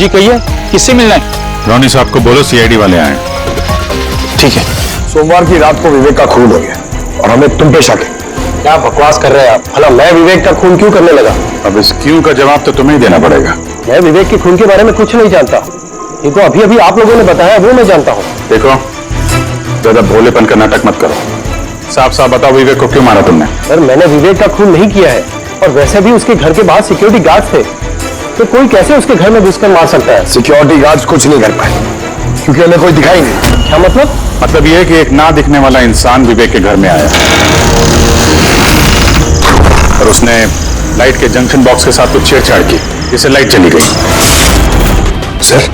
जी कहिए, किससे मिलना है? रोनी साहब को बोलो सीआईडी वाले आए। ठीक है। सोमवार की रात को विवेक का खून हो गया और हमें तुम पे शक है। क्या बकवास कर रहे हैं आप? भला मैं विवेक का खून क्यों करने लगा? अब इस क्यों का जवाब तो तुम्हें ही देना पड़ेगा। मैं विवेक के खून के बारे में कुछ नहीं जानता। ये तो अभी अभी आप लोगों ने बताया, वो मैं जानता हूँ। देखो, ज्यादा भोलेपन का नाटक मत करो। साफ साफ बताओ, विवेक को क्यों मारा तुमने? सर, मैंने विवेक का खून नहीं किया है, और वैसे भी उसके घर के बाहर सिक्योरिटी गार्ड्स थे, तो कोई कैसे उसके घर में घुसकर मार सकता है? सिक्योरिटी गार्ड्स कुछ नहीं कर पाए क्योंकि हमें कोई दिखाई नहीं। क्या मतलब? मतलब ये है कि एक ना दिखने वाला इंसान विवेक के घर में आया और उसने लाइट के जंक्शन बॉक्स के साथ कुछ छेड़छाड़ की, जिससे लाइट चली गई। सर,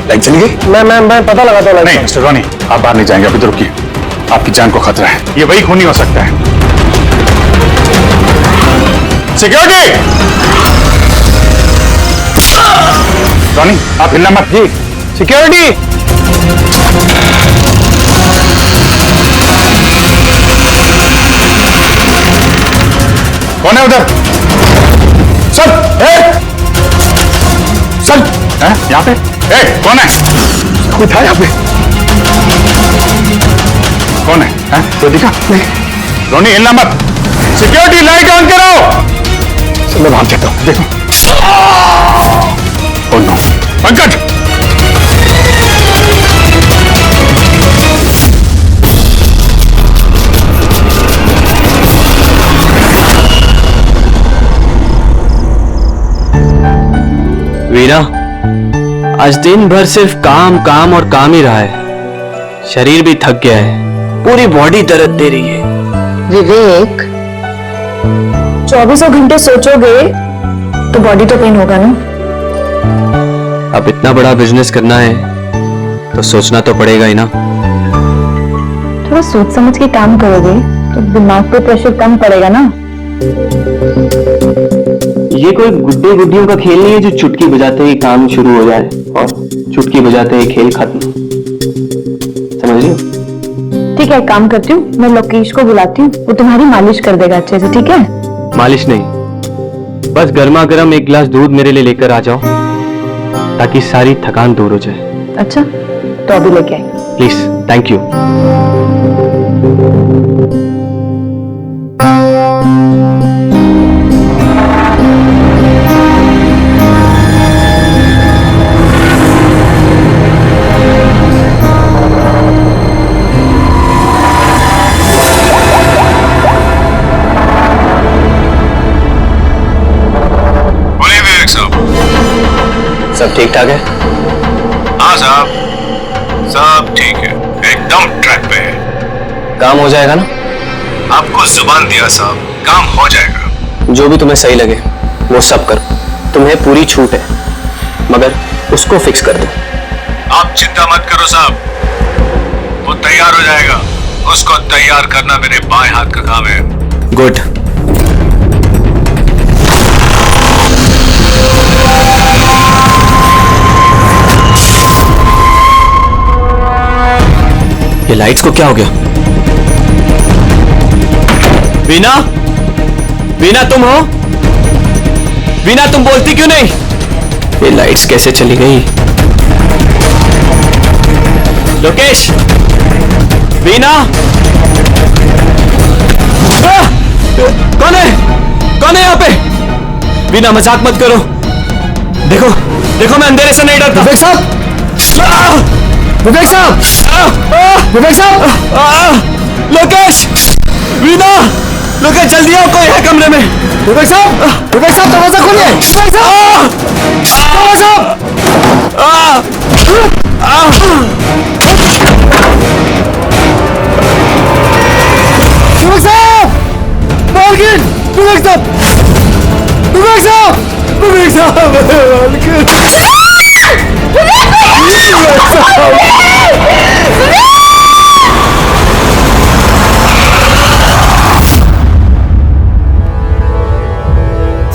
लाइट चली गई? मैं पता लगाता हूँ। नहीं मिस्टर रोनी, आप बाहर नहीं जाएंगे, अभी तो रुकिए, आपकी जान को खतरा है। ये वही खूनी हो सकता है। सिक्योरिटी! रोनी, आप हिलना मत। जी, सिक्योरिटी! कौन है उधर? सर, सर, यहाँ पे? कौन है? कोई था यहाँ पे? कौन है? कोई दिखा? नहीं। रोनी, हिलना मत। सिक्योरिटी, लाइट ऑन करो। सर, मैं भाग जाता हूँ। देखो। Oh no, Pankaj! वीना, आज दिन भर सिर्फ काम काम और काम ही रहा है। शरीर भी थक गया है, पूरी बॉडी दर्द दे रही है। विवेक, 24 घंटे सोचोगे तो बॉडी तो पेन होगा ना? अब इतना बड़ा बिजनेस करना है तो सोचना तो पड़ेगा ही ना। थोड़ा सोच समझ के काम करोगे तो दिमाग पे प्रेशर कम पड़ेगा ना। ये कोई गुड्डे गुड्डियों का खेल नहीं है जो चुटकी बजाते ही काम शुरू हो जाए और चुटकी बजाते ही खेल खत्म। समझ रही हो? ठीक है, एक काम करती हूँ, मैं लोकेश को बुलाती हूँ, वो तुम्हारी मालिश कर देगा अच्छे से। ठीक है? मालिश नहीं, बस गर्मा गर्म एक गिलास दूध मेरे लिए लेकर आ जाओ ताकि सारी थकान दूर हो जाए। अच्छा, तो अभी लेके आई। Please, thank you. सब ठीक ठाक है? हाँ साहब, सब ठीक है, एकदम ट्रैक पे है। काम हो जाएगा ना? आपको जुबान दिया साहब, काम हो जाएगा। जो भी तुम्हें सही लगे वो सब करो, तुम्हें पूरी छूट है, मगर उसको फिक्स कर दो। आप चिंता मत करो साहब, वो तैयार हो जाएगा। उसको तैयार करना मेरे बाएं हाथ का काम है। गुड। ये लाइट्स को क्या हो गया? वीना, वीना तुम हो? वीना, तुम बोलती क्यों नहीं? ये लाइट्स कैसे चली गई? लोकेश, वीना, कौन है? कौन है यहाँ पे? वीना, मजाक मत करो। देखो, देखो, मैं अंधेरे से नहीं डरता। विवेक साहब, विवेक साहब, विवेक साहब, लोकेश, वीना, लोकेश, जल्दी आओ, कोई है कमरे में। विवेक साहब, दरवाजा खोलिए। विवेक साहब, विवेक साहब, मालकिन, विवेक साहब, विवेक साहब, विवेक साहब, मालकिन,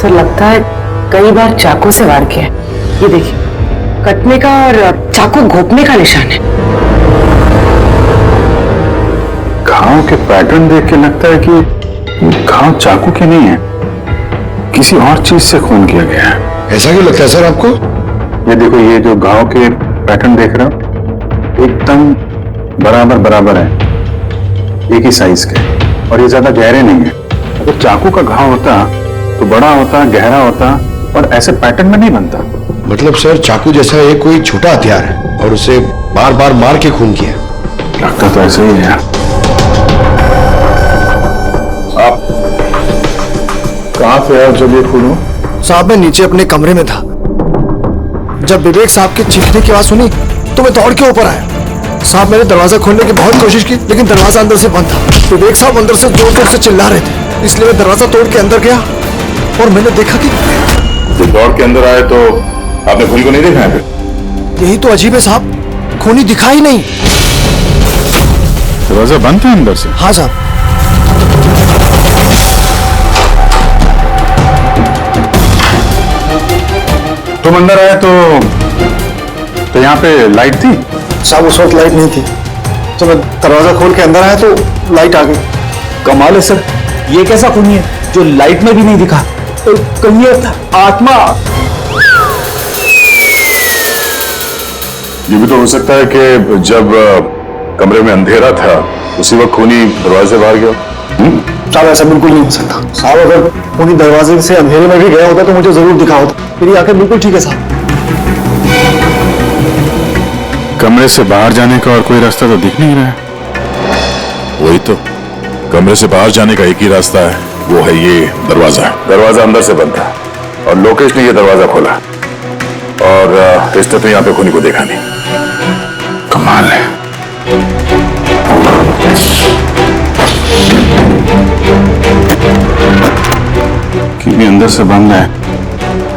सर, लगता है कई बार चाकू से वार किया है। ये देखिए, कटने का और चाकू घोंपने का निशान है। घाव के पैटर्न देख के लगता है कि घाव चाकू के नहीं है, किसी और चीज से खून किया गया है। ऐसा क्यों लगता है सर आपको? ये देखो, ये जो घाव के पैटर्न देख रहे हो एकदम बराबर बराबर है, एक ही साइज के, और ये ज्यादा गहरे नहीं है। अगर चाकू का घाव होता तो बड़ा होता, गहरा होता, और ऐसे पैटर्न में नहीं बनता। मतलब सर, चाकू जैसा ये कोई छोटा हथियार है और उसे बार बार मार के खून किया। लगता तो ऐसे ही है। आप कहां थे आप जब ये खून हो? साहब मैं नीचे अपने कमरे में था। जब विवेक साहब की चीखने की आवाज सुनी तो मैं दौड़ के ऊपर आया। साहब मैंने दरवाजा खोलने की बहुत कोशिश की, लेकिन दरवाजा अंदर से बंद था। विवेक साहब अंदर से जोर जोर से चिल्ला रहे थे, इसलिए मैं दरवाजा तोड़ के अंदर गया और मैंने देखा कि जब दौड़ के अंदर आए तो आपने खून को नहीं देखा है? फिर यही तो अजीब है साहब, खूनी दिखा ही नहीं। दरवाजा बंद था अंदर से? हाँ साहब। तुम अंदर आए तो यहाँ पे लाइट थी? साहब उस वक्त लाइट नहीं थी। जब मैं दरवाजा खोल के अंदर आया तो लाइट आ गई। कमाल है सर, ये कैसा खूनी है जो लाइट में भी नहीं दिखा? तो कहीं ये आत्मा। ये भी तो हो सकता है कि जब कमरे में अंधेरा था उसी वक्त खूनी दरवाजे से बाहर गया। साहब ऐसा बिल्कुल नहीं हो सकता। साहब अगर खूनी दरवाजे से अंधेरे में भी गया होता तो मुझे जरूर दिखा होता। मेरी आंखें बिल्कुल ठीक है साहब। कमरे से बाहर जाने का और कोई रास्ता तो दिख नहीं रहा है। वही तो, कमरे से बाहर जाने का एक ही रास्ता है, वो है ये दरवाजा। दरवाजा अंदर से बंद था और लोकेश ने ये दरवाजा खोला, और इसने तो यहाँ पे खूनी को देखा नहीं। कमाल है। कीवी अंदर से बंद है,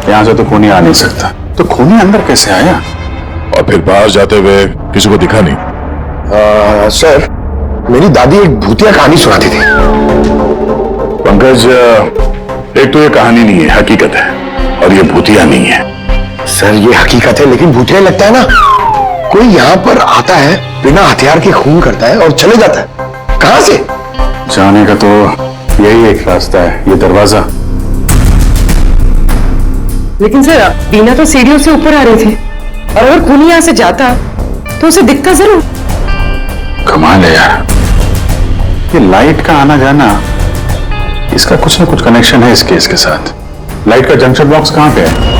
यहां से तो खूनी आ नहीं सकता। तो खूनी अंदर कैसे आया? और फिर बाहर जाते हुए किसी को दिखा नहीं? सर, मेरी दादी एक भूतिया कहानी सुनाती थी। पंकज, एक तो ये कहानी नहीं है, हकीकत है, और ये भूतिया नहीं है। सर ये हकीकत है, लेकिन भूतिया लगता है ना। कोई यहाँ पर आता है, बिना हथियार के खून करता है और चले जाता है। कहां से? जाने का तो यही एक रास्ता है, ये दरवाजा। लेकिन सर बीना तो सीढ़ियों से ऊपर आ रही थी, और अगर खूनी यहाँ से जाता तो उसे दिखता जरूर। कमाल है यार, ये लाइट का आना जाना, इसका कुछ ना कुछ कनेक्शन है इस केस के साथ। लाइट का जंक्शन बॉक्स कहां पे है?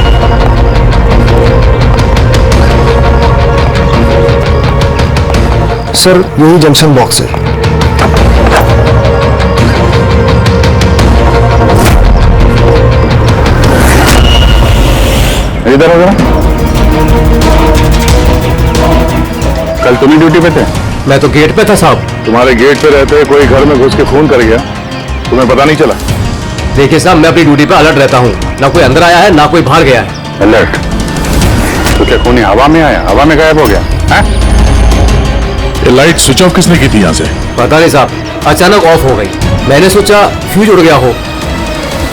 सर यही जंक्शन बॉक्स है। इधर हो जरा। कल तुम ही ड्यूटी पे थे? मैं तो गेट पे था साहब। तुम्हारे गेट पे रहते कोई घर में घुस के खून कर गया, तुम्हें पता नहीं चला? देखिए साहब, मैं अपनी ड्यूटी पे अलर्ट रहता हूँ, ना कोई अंदर आया है ना कोई बाहर गया है। अलर्ट? तो क्या खूनी हवा में आया, हवा में गायब हो गया है? ये लाइट स्विच ऑफ किसने की थी यहाँ से? पता नहीं साहब, अचानक ऑफ हो गई। मैंने सोचा फ्यूज उड़ गया हो।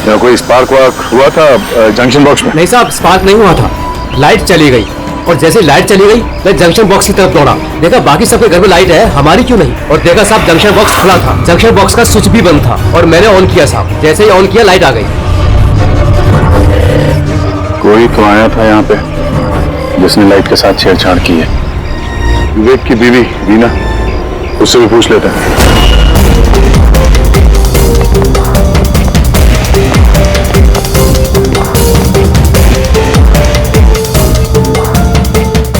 या कोई स्पार्क वार्क हुआ था जंक्शन बॉक्स में? नहीं साहब, स्पार्क नहीं हुआ था, लाइट चली गई, और जैसे लाइट चली गई मैं जंक्शन बॉक्स की तरफ दौड़ा। देखा बाकी सबके घर में लाइट है, हमारी क्यों नहीं? और देखा साहब जंक्शन बॉक्स खुला था, जंक्शन बॉक्स का स्विच भी बंद था, और मैंने ऑन किया साहब। जैसे ही ऑन किया लाइट आ गई। कोई तो आया था यहाँ पे जिसने लाइट के साथ छेड़छाड़ की है। विवेक की बीवी वीना, उससे भी पूछ लेते हैं।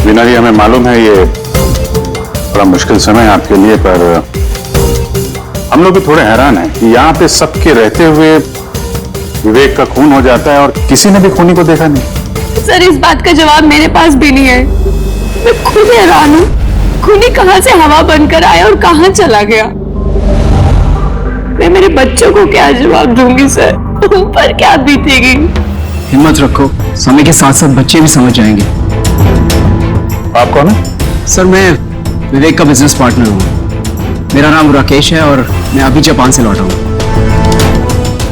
वीना जी, हमें मालूम है ये बड़ा मुश्किल समय है आपके लिए, पर हम लोग भी थोड़े हैरान हैं कि यहाँ पे सबके रहते हुए विवेक का खून हो जाता है और किसी ने भी खूनी को देखा नहीं। सर इस बात का जवाब मेरे पास भी नहीं है। मैं खुद हैरान हूँ, खूनी कहाँ से हवा बनकर आया और कहाँ चला गया। मैं मेरे बच्चों को क्या जवाब दूंगी सर, उन पर क्या बीतेगी। हिम्मत रखो, समय के साथ साथ बच्चे भी समझ जाएंगे। आप कौन है? सर मैं विवेक का बिजनेस पार्टनर हूँ। मेरा नाम राकेश है और मैं अभी जापान से लौटा हूँ।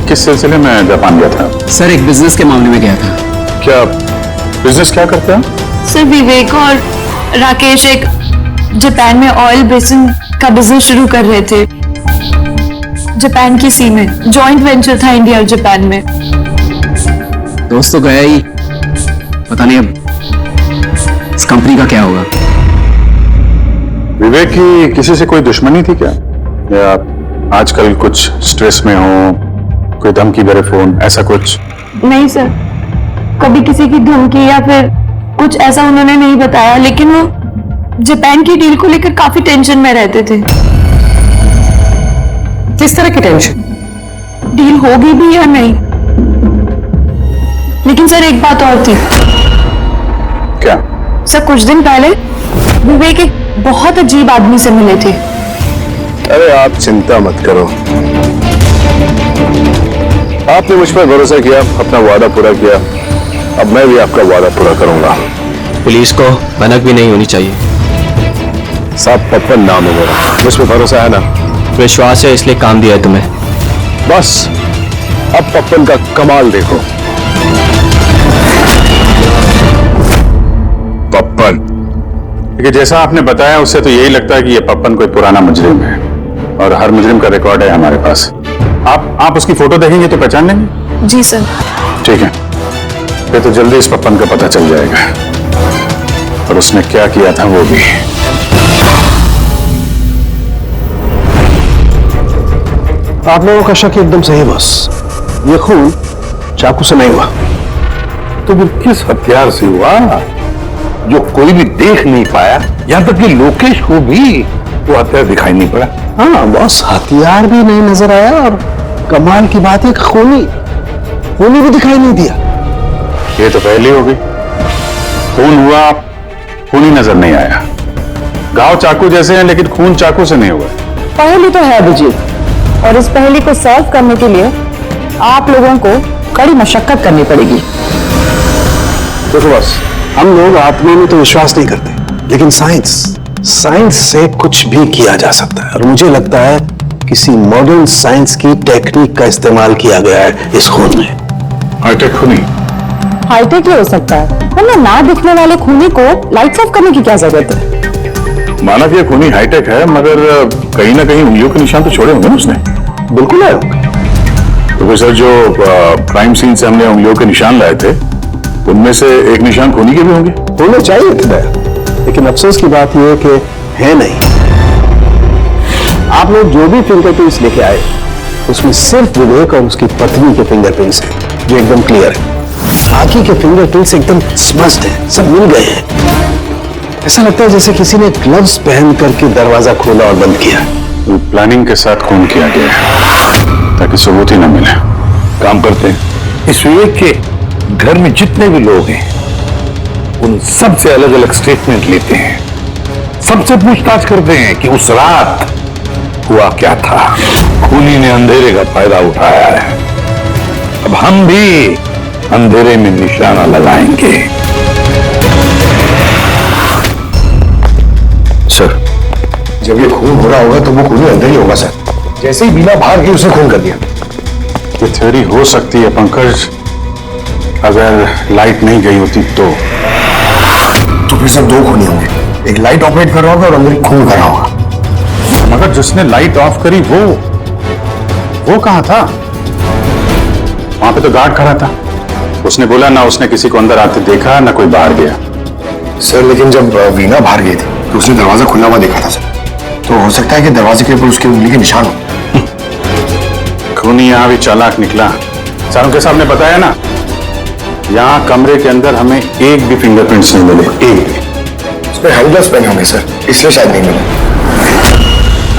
किस सिलसिले में जापान गया था? सर एक बिजनेस के मामले में गया था। क्या बिजनेस क्या करते हैं? सर विवेक और राकेश एक जापान में ऑयल बेसिन का बिजनेस शुरू कर रहे थे। जापान की सी में जॉइंट वेंचर था इंडिया और जापान में। दोस्त तो गया ही, पता नहीं अब कंपनी का क्या होगा? विवेक की किसी से कोई दुश्मनी थी क्या, या आजकल कुछ स्ट्रेस में हो, कोई धमकी भरे फोन, ऐसा कुछ? नहीं सर, कभी किसी की धमकी या फिर कुछ ऐसा उन्होंने नहीं बताया, लेकिन वो जापान की डील को लेकर काफी टेंशन में रहते थे। किस तरह की टेंशन? डील होगी भी या नहीं। लेकिन सर एक बात और थी। क्या? सर कुछ दिन पहले विवेक एक बहुत अजीब आदमी से मिले थे। अरे आप चिंता मत करो, आपने मुझ पर भरोसा किया, अपना वादा पूरा किया, अब मैं भी आपका वादा पूरा करूंगा। पुलिस को भनक भी नहीं होनी चाहिए। साहब पप्पन नाम है मेरा, मुझ पर भरोसा है ना? विश्वास है इसलिए काम दिया है तुम्हें। बस अब पप्पन का कमाल देखो। पप्पन? देखिए, जैसा आपने बताया उससे तो यही लगता है कि ये पप्पन कोई पुराना मुजरिम है, और हर मुजरिम का रिकॉर्ड है हमारे पास। आप उसकी फोटो देखेंगे तो पहचान लेंगे? जी सर। ठीक है, फिर तो जल्दी इस पप्पन का पता चल जाएगा, और उसने क्या किया था वो भी। आप लोगों का शक एकदम सही बस, ये खून चाकू से नहीं हुआ। तो फिर किस हथियार से हुआ जो कोई भी देख नहीं पाया, यहां तक कि लोकेश को भी वो हथियार दिखाई नहीं पड़ा? हाँ बॉस, हथियार भी नहीं नजर आया, और कमाल की बात है खूनी भी दिखाई नहीं दिया। ये तो पहली हो गई, खून हुआ, खून ही नजर नहीं आया। घाव चाकू जैसे हैं लेकिन खून चाकू से नहीं हुआ। पहेली तो है अभिजीत, और इस पहेली को सॉल्व करने के लिए आप लोगों को कड़ी मशक्कत करनी पड़ेगी। देखो बस, हम लोग आत्मा में तो विश्वास नहीं करते, लेकिन साइंस से कुछ भी किया जा सकता है, और मुझे लगता है किसी मॉडर्न साइंस की टेक्निक का इस्तेमाल किया गया है इस खून में। हाईटेक खूनी? हाईटेक ही हो सकता है, वरना ना दिखने वाले खूनी को लाइट्स ऑफ करने की क्या जरूरत है? माना कि ये खूनी हाईटेक है, मगर कहीं ना कहीं उंगलियों के निशान तो छोड़े होंगे ना उसने? बिल्कुल है। तो फिर सर, जो क्राइम सीन से हमने उंगलियों के निशान लाए थे, उनमें से एक निशान खूनी के भी होंगे। होने चाहिए थे, लेकिन अफसोस की बात यह है कि है नहीं। आप लोग जो भी फिंगरप्रिंट्स लेके आए, उसमें सिर्फ विवेक और उसकी पत्नी के फिंगरप्रिंट्स हैं, जो एकदम क्लियर है। बाकी के फिंगरप्रिंट्स एकदम स्मस्ट हैं, सब मिल गए हैं। ऐसा लगता है जैसे किसी ने ग्लव्स पहन करके दरवाजा खोला और बंद किया। प्लानिंग के साथ खून किया गया है, ताकि सबूत ही न मिले। काम करते हैं, इस विवेक के घर में जितने भी लोग हैं, उन सबसे अलग अलग स्टेटमेंट लेते हैं, सबसे पूछताछ करते हैं कि उस रात हुआ क्या था। खूनी ने अंधेरे का फायदा उठाया है, अब हम भी अंधेरे में निशाना लगाएंगे। सर, जब ये खून हो रहा होगा तो वो खूनी अंदर ही होगा सर। जैसे ही बीना बाहर गई उसने खून कर दिया। ये थ्योरी हो सकती है पंकज, अगर लाइट नहीं गई होती तो फिर सर दो खूनी होंगे, एक लाइट ऑपरेट कर रहा होगा और अंदर खून कर रहा होगा। मगर जिसने लाइट ऑफ करी वो कहां था? वहां पे तो गार्ड खड़ा था, उसने बोला ना उसने किसी को अंदर आते देखा ना कोई बाहर गया। सर लेकिन जब वीना बाहर गई थी तो उसने दरवाजा खुला हुआ देखा था सर, तो हो सकता है कि दरवाजे के ऊपर उसकी उंगली के निशान हो। खूनी यहाँ भी चालाक निकला। सारों साहब ने बताया ना, यहाँ कमरे के अंदर हमें एक भी फिंगरप्रिंट्स नहीं मिले, एक भी। उसमें हैंड ग्लव्स पहने होंगे सर, इसलिए शायद नहीं मिले।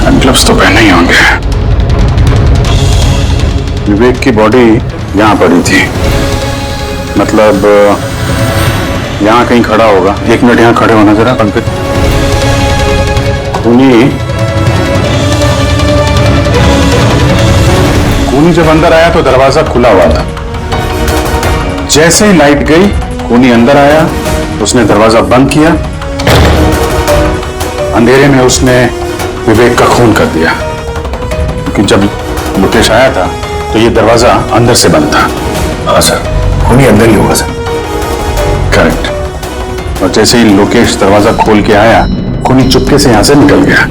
हैंड ग्लव्स तो पहने ही होंगे। विवेक की बॉडी यहाँ पड़ी थी, मतलब यहाँ कहीं खड़ा होगा। एक मिनट यहाँ खड़े होना जरा पंकज। खूनी जब अंदर आया तो दरवाजा खुला हुआ था। जैसे ही लाइट गई, खूनी अंदर आया, उसने दरवाजा बंद किया, अंधेरे में उसने विवेक का खून कर दिया। क्योंकि जब मुकेश आया था तो ये दरवाजा अंदर से बंद था। हाँ सर, खूनी अंदर ही होगा सर। करेक्ट। और जैसे ही लोकेश दरवाजा खोल के आया, खूनी चुपके से यहां से निकल गया।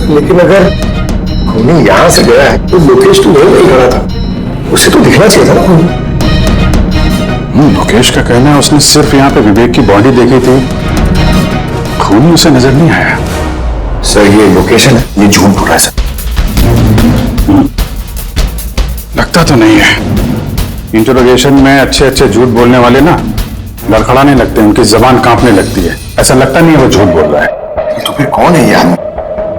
लेकिन अगर खूनी यहां से गया है तो लोकेश तो नहीं खड़ा था, उसे तो दिखना चाहिए था ना खूनी। लोकेश का कहना है उसने सिर्फ यहाँ पे विवेक की बॉडी देखी थी खूनी उसे नजर नहीं आया। सर ये लोकेशन है, ये झूठ बोल रहा है सर। लगता तो नहीं है। इंटरोगेशन में अच्छे अच्छे झूठ बोलने वाले ना लड़खड़ाने लगते हैं, उनकी जबान कांपने लगती है। ऐसा लगता नहीं है वो झूठ बोल रहा है। तो फिर कौन है ये आदमी?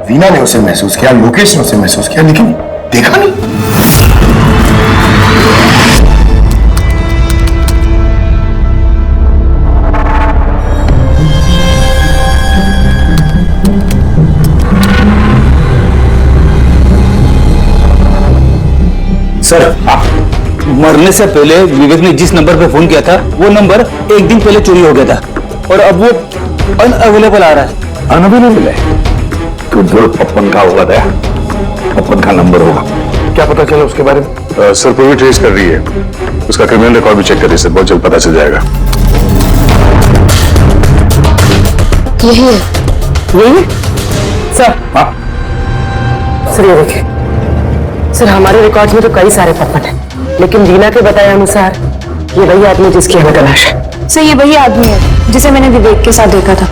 वीना ने उसे महसूस किया, लोकेश ने उसे महसूस किया, लेकिन देखा नहीं। सर मरने से पहले विवेक ने जिस नंबर पे फोन किया था वो नंबर एक दिन पहले चोरी हो गया था और अब वो अनअवेलेबल आ रहा है। अनअवेलेबल है तो जो पप्पन का होगा दया, पप्पन का नंबर होगा। क्या पता चला उसके बारे में? सर पूरी ट्रेस कर रही है, उसका क्रिमिनल रिकॉर्ड भी चेक करिए सर, बहुत जल्द पता चल जाएगा। यही है। यही सर। हाँ सर ये देखिए सर, हमारे रिकॉर्ड्स में तो कई सारे पप्पन हैं, लेकिन वीना के बताए अनुसार ये वही आदमी जिसकी हमें तलाश है। सर ये वही आदमी है जिसे मैंने विवेक के साथ देखा था।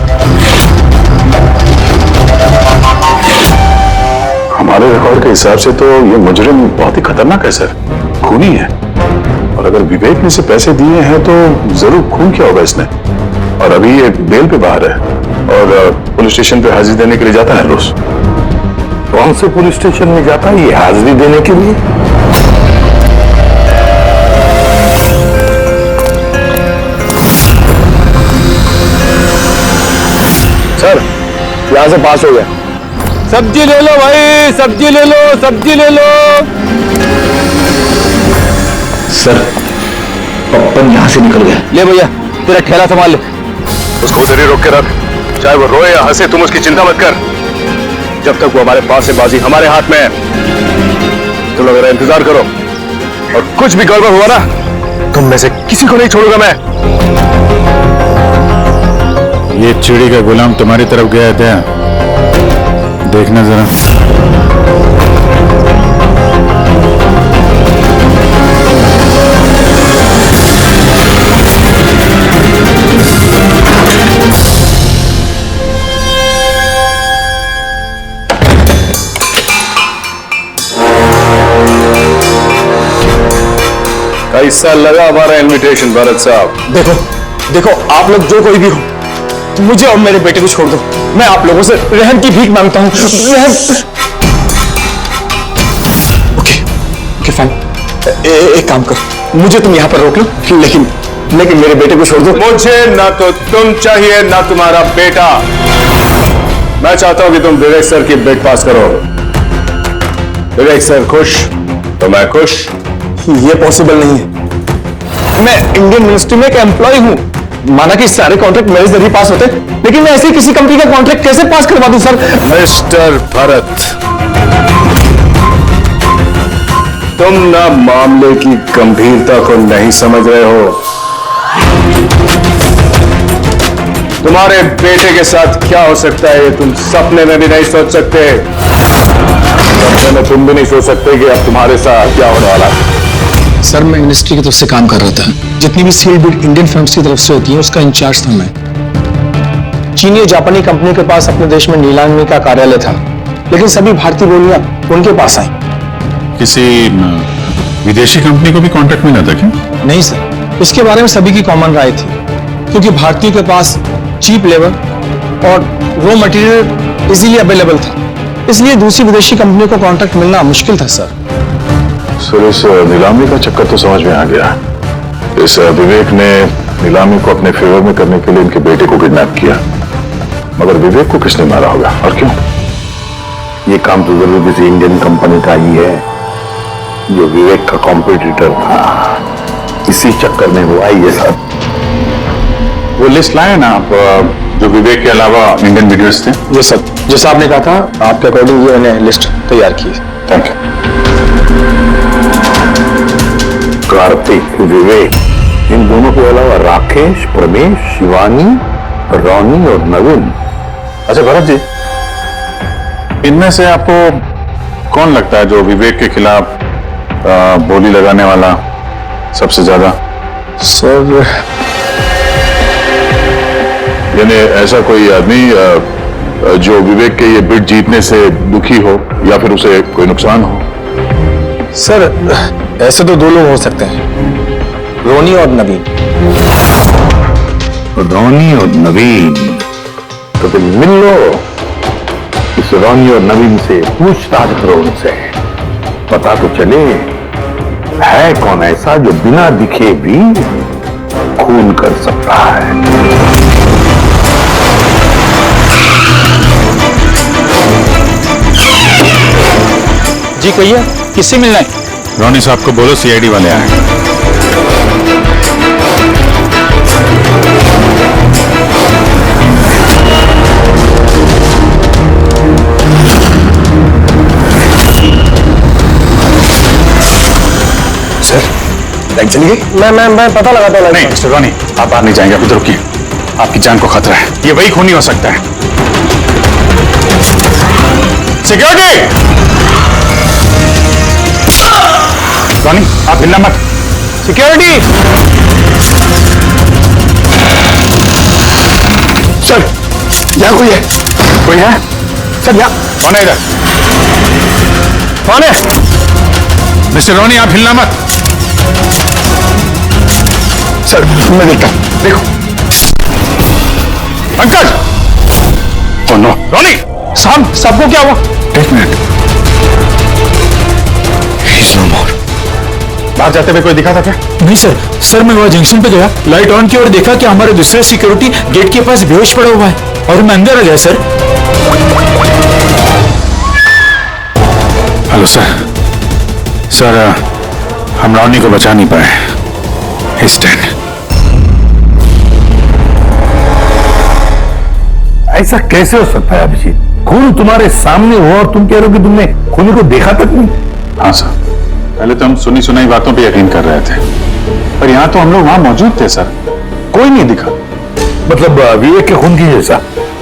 हमारे रिकॉर्ड के हिसाब से तो ये मुजरिम बहुत ही खतरनाक है सर, खूनी है। और अगर विवेक ने इसे पैसे दिए हैं तो जरूर खून किया होगा इसने। और अभी ये बेल पे बाहर है और पुलिस स्टेशन पे हाजिरी देने के लिए जाता है रोज। कौन से पुलिस स्टेशन में जाता है ये हाजिरी देने के लिए? सर यहां से पास हो गया। सब्जी ले लो भाई, सब्जी ले लो, सब्जी ले लो। सर पप्पन यहां से निकल गया। ले भैया तेरा ठेला संभाल ले। उसको उधर ही रोक के रख, चाहे वो रोए या हंसे तुम उसकी चिंता मत कर। जब तक वो हमारे पास है बाजी हमारे हाथ में है। तुम लोग मेरा इंतजार करो और कुछ भी गड़बड़ हुआ ना तुम में से किसी को नहीं छोड़ूंगा मैं। ये चिड़ी का गुलाम तुम्हारी तरफ गया है क्या? देखना जरा। कैसा लगा हमारा इनविटेशन भरत साहब? देखो देखो आप लोग जो कोई भी हो, मुझे और मेरे बेटे को छोड़ दो। मैं आप लोगों से रहम की भीख मांगता हूँ। Okay fine. एक काम कर, मुझे तुम यहाँ पर रोक लो, लेकिन मेरे बेटे को छोड़ दो। मुझे ना तो तुम चाहिए ना तुम्हारा बेटा। मैं चाहता हूं कि तुम विवेक सर की बेट पास करो। विवेक सर खुश तो मैं खुश। ये पॉसिबल नहीं है। मैं इंडियन मिनिस्ट्री में एक एम्प्लॉय हूँ। माना कि सारे कॉन्ट्रैक्ट मेरे जरिए पास होते, लेकिन मैं ऐसे किसी कंपनी का कॉन्ट्रैक्ट कैसे पास करवा दूं सर? मिस्टर भरत, तुम ना मामले की गंभीरता को नहीं समझ रहे हो। तुम्हारे बेटे के साथ क्या हो सकता है ये तुम सपने में भी नहीं सोच सकते। सपने में तुम भी नहीं सोच सकते कि अब तुम्हारे साथ क्या होने वाला है। सर मैं मिनिस्ट्री की तरफ से काम कर रहा था। जितनी भी सेल बिड इंडियन फर्म्स की तरफ से होती है उसका इंचार्ज था मैं। चीनी और जापानी कंपनी के पास अपने देश में नीलामी का कार्यालय था, लेकिन सभी भारतीय बोलियां उनके पास आई। किसी विदेशी कंपनी को भी कॉन्ट्रैक्ट मिला था क्या? नहीं सर, इसके बारे में सभी की कॉमन राय थी, क्योंकि भारतीयों के पास चीप लेबर और रॉ मटेरियल इजीली अवेलेबल था, इसलिए दूसरी विदेशी कंपनियों को कॉन्ट्रैक्ट मिलना मुश्किल था सर। सर इस नीलामी का चक्कर तो समझ में आ गया। इस विवेक ने नीलामी को अपने फेवर में करने के लिए इनके बेटे को किडनैप किया, मगर विवेक को किसने मारा होगा और क्यों? ये काम तो जरूर किसी इंडियन कंपनी का ही है जो विवेक का कॉम्पिटिटर था। इसी चक्कर में हुआ ये सब। वो लिस्ट लाए ना आप, जो विवेक के अलावा इंडियन वीडियोस थे? ये सब जैसा आपने कहा था, आपके अकॉर्डिंग ये मैंने लिस्ट तैयार की। Thank you. कार्तिक, विवेक, इन दोनों के अलावा राकेश, प्रमेश, शिवानी, रोनी और नवीन। अच्छा भरत जी, इनमें से आपको कौन लगता है जो विवेक के खिलाफ बोली लगाने वाला सबसे ज्यादा? सर यानी ऐसा कोई आदमी जो विवेक के ये बिड जीतने से दुखी हो या फिर उसे कोई नुकसान हो। सर ऐसे तो दो लोग हो सकते हैं, रोनी और नवीन। रोनी और नवीन, तो तुम मिल लो, इस रोनी और नवीन से पूछताछ करो उनसे, पता तो चले है कौन ऐसा जो बिना दिखे भी खून कर सकता है। जी कहिए, किससे मिलना है? रोनी साहब को बोलो सीआईडी वाले आए। लाइट चली गई? मैं पता लगाता हूँ। नहीं मिस्टर रोनी, आप बाहर नहीं जाएंगे, अभी तो रुकिए, आपकी जान को खतरा है, ये वही खूनी हो सकता है। सिक्योरिटी! रोनी आप हिलना मत। सिक्योरिटी! सर यहाँ कोई है? कोई है? सर यहाँ कौन है इधर? कौन है? मिस्टर रोनी आप हिलना मत। सर मैं देखता हूं, देखो। पंकज! ओ नो, रोनी! साहब सबको क्या हुआ? एक मिनट। He's no more. बाहर जाते हुए कोई दिखा था क्या? नहीं सर मैं वहाँ जंक्शन पे गया, लाइट ऑन की और देखा कि हमारे दूसरे सिक्योरिटी गेट के पास बेहोश पड़ा हुआ है और मैं अंदर आ गया सर। Hello sir. सर हम रोनी को बचा नहीं पाए। He's dead. ऐसा कैसे हो सकता है अभिजीत? खून तुम्हारे सामने हुआ और तुम कह रहे हो कि तुमने खूनी को देखा तक नहीं? हाँ सर, पहले तो हम सुनी सुनाई बातों पे यकीन कर रहे थे, पर यहाँ तो हम लोग वहां मौजूद थे सर, कोई नहीं दिखा। मतलब विवेक के खून की जैसा?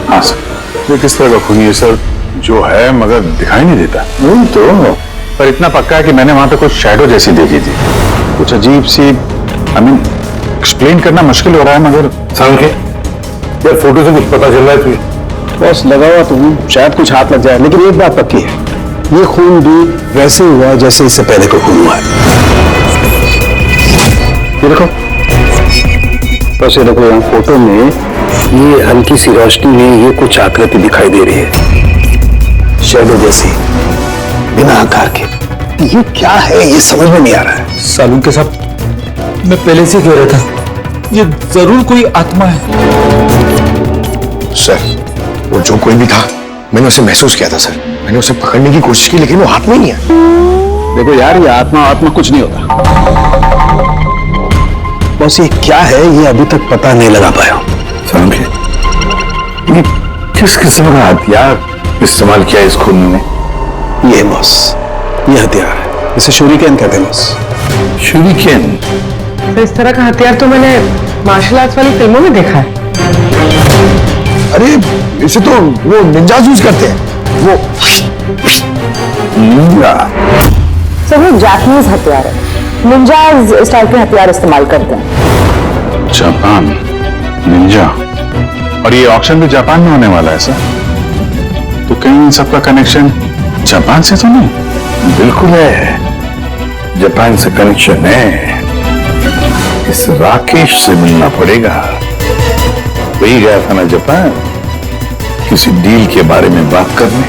हाँ सर। ये किस तरह का खूनी है सर, जो है मगर दिखाई नहीं देता? नहीं तो, पर इतना पक्का है कि मैंने वहां पे कुछ शैडो जैसी देखी थी, कुछ अजीब सी, एक्सप्लेन करना मुश्किल हो रहा है मगर। सांके यार, फोटो से कुछ पता चल रहा है तुझे? बस लगा हुआ तो हूँ, शायद कुछ हाथ लग जाए, लेकिन एक बात पक्की है, ये खून भी वैसे हुआ जैसे इससे पहले कोई खून हुआ है। ये देखो, बस ये देखो, यहाँ फोटो में ये हल्की सी रोशनी में ये कुछ आकृति दिखाई दे रही है, शैडो जैसी, बिना आकार के। ये क्या है, ये समझ में नहीं आ रहा है। सालून के साथ मैं पहले से कह रहा था, ये जरूर कोई आत्मा है। सर वो जो कोई भी था, मैंने उसे महसूस किया था सर, मैंने उसे पकड़ने की कोशिश की, लेकिन वो हाथ में नहीं है। देखो यार, ये आत्मा कुछ नहीं होता। बस ये क्या है, ये अभी तक पता नहीं लगा पाया। सांके, ये किस किस्म का हथियार इस्तेमाल किया इस खून ने? ये बस, ये हथियार है, इसे शूरिकेन कहते हैं बस। शूरिकेन? तो इस तरह का हथियार तो मैंने मार्शल आर्ट्स वाली फिल्मों में देखा है। अरे इसे तो वो निंजाज यूज करते हैं, वो निंजा? सर वो जापानीज हथियार है, निंजाज स्टाइल के हथियार इस्तेमाल करते हैं। जापान निंजा, और ये ऑक्शन भी जापान में होने वाला है सर, तो कहीं इन सबका कनेक्शन जापान से तो नहीं? बिल्कुल है, जापान से कनेक्शन है। इस राकेश से मिलना पड़ेगा, वही गया था ना जापान किसी डील के बारे में बात करने।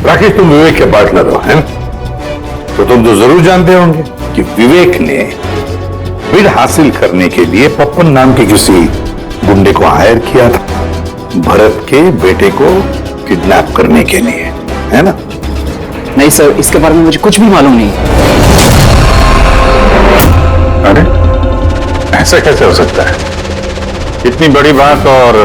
राकेश तुम विवेक के पार्टनर हो, है ना? तो तुम तो जरूर जानते होंगे कि विवेक ने बिड हासिल करने के लिए पप्पन नाम के किसी गुंडे को हायर किया था, भरत के बेटे को किडनैप करने के लिए, है ना? नहीं सर, इसके बारे में मुझे कुछ भी मालूम नहीं। अरे ऐसा कैसे हो सकता है, इतनी बड़ी बात और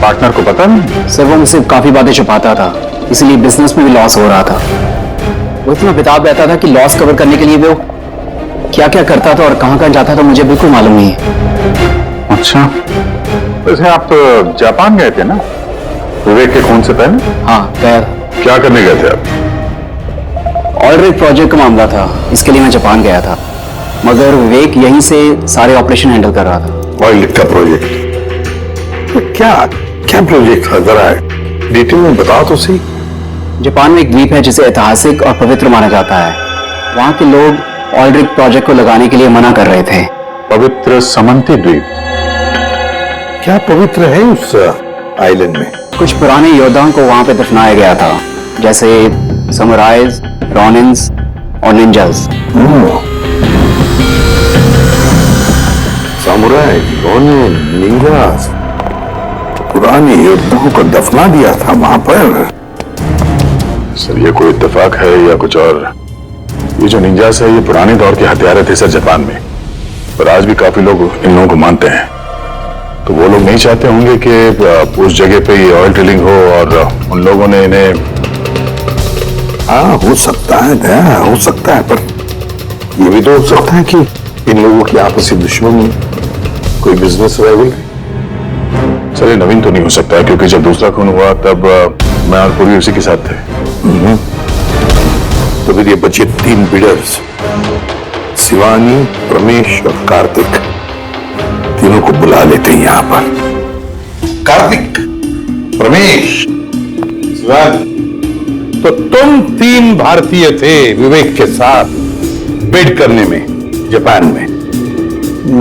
पार्टनर को पता नहीं? सर वो मुझसे काफी बातें छुपाता था, इसलिए बिजनेस में भी लॉस हो रहा था। वो इतना बेताब रहता था कि लॉस कवर करने के लिए वो क्या क्या करता था और कहां जाता था, मुझे बिल्कुल मालूम नहीं है। अच्छा, वैसे आप तो जापान गए थे ना विवेक के खून से पहले? हाँ गया। क्या करने गए थे आप? ऑलरेडी प्रोजेक्ट का मामला था, इसके लिए मैं जापान गया था, मगर विवेक यहीं से सारे ऑपरेशन हैंडल कर रहा था। ऑयल का प्रोजेक्ट? क्या क्या प्रोजेक्ट था, जरा डिटेल में बताओ तो सही। जापान में एक द्वीप है जिसे ऐतिहासिक और पवित्र माना जाता है। वहां के लोग ऑलड्रिक प्रोजेक्ट को लगाने के लिए मना कर रहे थे। पवित्र समंती द्वीप। क्या पवित्र है उस आइलैंड में? कुछ पुराने योद्धाओं को वहां पे दफनाया गया था, जैसे समुराइज, रॉनिन्स और निंजास। सामुराई, रोनिन, निंजास, पुराने योद्धाओं को दफना दिया था वहां पर। सर ये कोई इत्तेफाक है या कुछ और? ये जो निंजास है ये पुराने दौर के हथियार थे सर जापान में, पर आज भी काफी लोग इन लोगों को मानते हैं। तो वो लोग नहीं चाहते होंगे कि उस जगह पे ये ऑयल ड्रिलिंग हो और उन लोगों ने इन्हें। हाँ हो सकता है दया, हो सकता है, पर ये भी तो हो सकता है कि इन लोगों की आपसी दुश्मनी, कोई बिजनेस राइवल। सर ये नवीन तो नहीं हो सकता क्योंकि जब दूसरा खून हुआ तब मैं और पूरी उसी के साथ थे। तो फिर ये बचे 3 बिडर्स, शिवानी, रमेश और कार्तिक, तीनों को बुला लेते हैं यहां पर। कार्तिक, रमेश, शिवानी, तो तुम 3 भारतीय थे विवेक के साथ बिड करने में जापान में,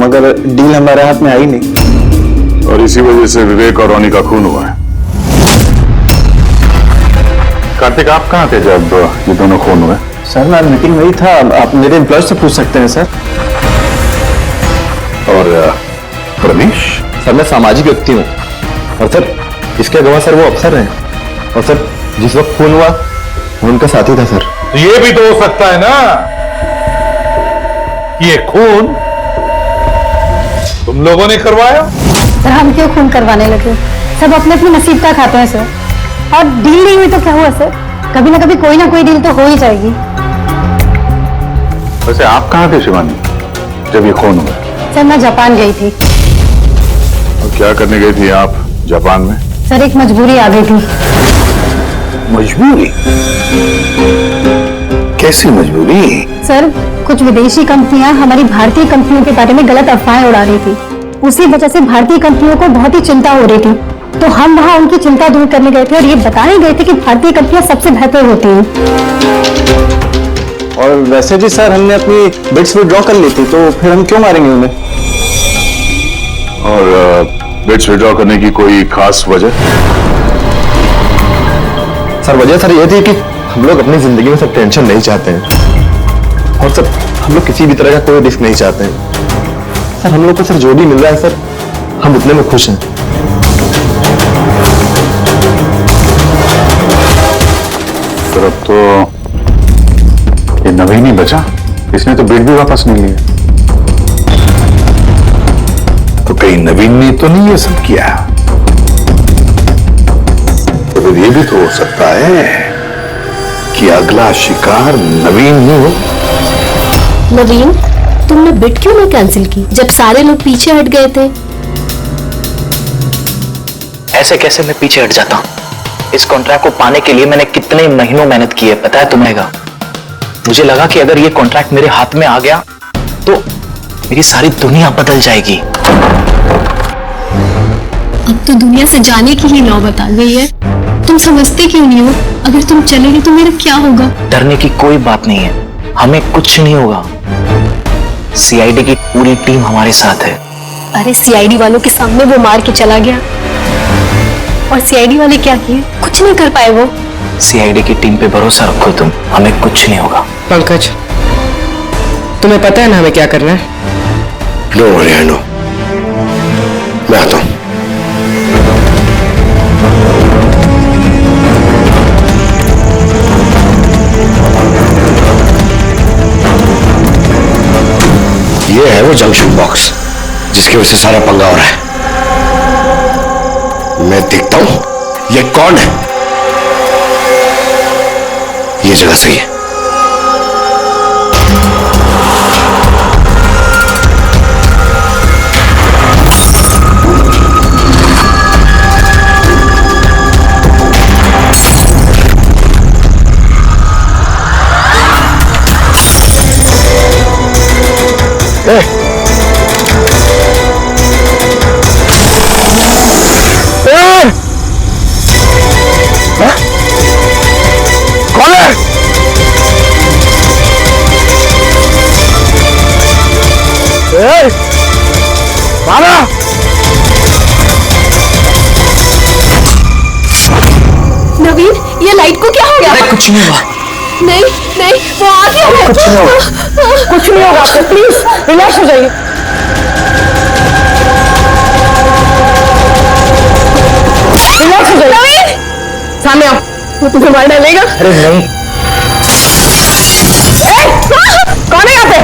मगर डील हमारे हाथ में आई नहीं और इसी वजह से विवेक और रोनी का खून हुआ है। कार्तिक आप कहाँ थे जब ये दोनों खून हुए? सर मैं मीटिंग में ही था, आप मेरे एम्प्लॉय से पूछ सकते हैं सर। और रमेश? सर मैं सामाजिक व्यक्ति हूँ और सर इसके अगवा सर वो अफसर हैं, और सर जिस वक्त खून हुआ वो उनका साथी था सर। तो ये भी तो हो सकता है ना कि ये खून तुम लोगों ने करवाया? सर हम क्यों खून करवाने लगे, सब अपने अपने नसीब का खाते हैं सर। और डील नहीं हुई तो क्या हुआ सर, कभी ना कभी कोई ना कोई डील तो हो ही जाएगी। वैसे आप कहाँ थे शिवानी जब ये खून हुआ? सर मैं जापान गई थी। और क्या करने गई थी आप जापान में? सर एक मजबूरी आ गई थी। मजबूरी? कैसी मजबूरी? सर कुछ विदेशी कंपनियां हमारी भारतीय कंपनियों के बारे में गलत अफवाहें उड़ा रही थी, उसी वजह से भारतीय कंपनियों को बहुत ही चिंता हो रही थी। तो हम वहां उनकी चिंता दूर करने गए थे और ये बताने गए थे कि भारतीय कंपनियां सबसे बेहतर होती हैं। और वैसे जी सर हमने अपनी बिड्स विड्रॉ कर ली थी, तो फिर हम क्यों मारेंगे उन्हें? और बिड्स विड्रॉ करने की कोई खास वजह? सर वजह सर ये थी कि हम लोग अपनी जिंदगी में सब टेंशन नहीं चाहते हैं, और सर हम लोग किसी भी तरह का कोई रिस्क नहीं चाहते हैं। सर हम लोग को सर जो भी मिल रहा है सर हम उतने में खुश हैं। सर अब तो ये नवीन ही बचा, इसने तो बिड भी वापस नहीं लिया। तो कहीं नवीन ने तो नहीं ये सब किया? तो फिर ये भी तो हो सकता है कि अगला शिकार नवीन ही हो। नवीन, तुमने बिड क्यों नहीं कैंसिल की जब सारे लोग पीछे हट गए थे? ऐसे कैसे मैं पीछे हट जाता? इस कॉन्ट्रैक्ट को पाने के लिए मैंने कितने महीनों मेहनत की है पता है तुम्हें? मुझे लगा कि अगर ये कॉन्ट्रैक्ट मेरे हाथ में आ गया तो मेरी सारी दुनिया बदल जाएगी। अब तो दुनिया से जाने की ही नौबत आ गई है। तुम समझते क्यों नहीं हो? अगर तुम चले गए तो मेरा क्या होगा? डरने की कोई बात नहीं है, हमें कुछ नहीं होगा। सीआईडी की पूरी टीम हमारे साथ है। अरे सीआईडी वालों के सामने वो मार के चला गया, और सीआईडी वाले क्या किए? कुछ नहीं कर पाए वो। सीआईडी की टीम पे भरोसा रखो तुम, हमें कुछ नहीं होगा। पंकज तुम्हें पता है ना हमें क्या करना है? नो वरी, नो, मैं आता हूं। ये है वो जंक्शन बॉक्स जिसकी वजह से सारा पंगा हो रहा है। मैं देखता हूं ये कौन है। ये जगह सही है। ये लाइट को क्या हो गया? कुछ नहीं हुआ। नहीं नहीं, वो आ गया है। कुछ नहीं होगा, कुछ नहीं होगा आपको, प्लीज रिलैक्स हो जाइए। रिलैक्स हो जाइए। सामने आओ, वो तुझे मार डालेगा। अरे नहीं। कौन है यहाँ पे?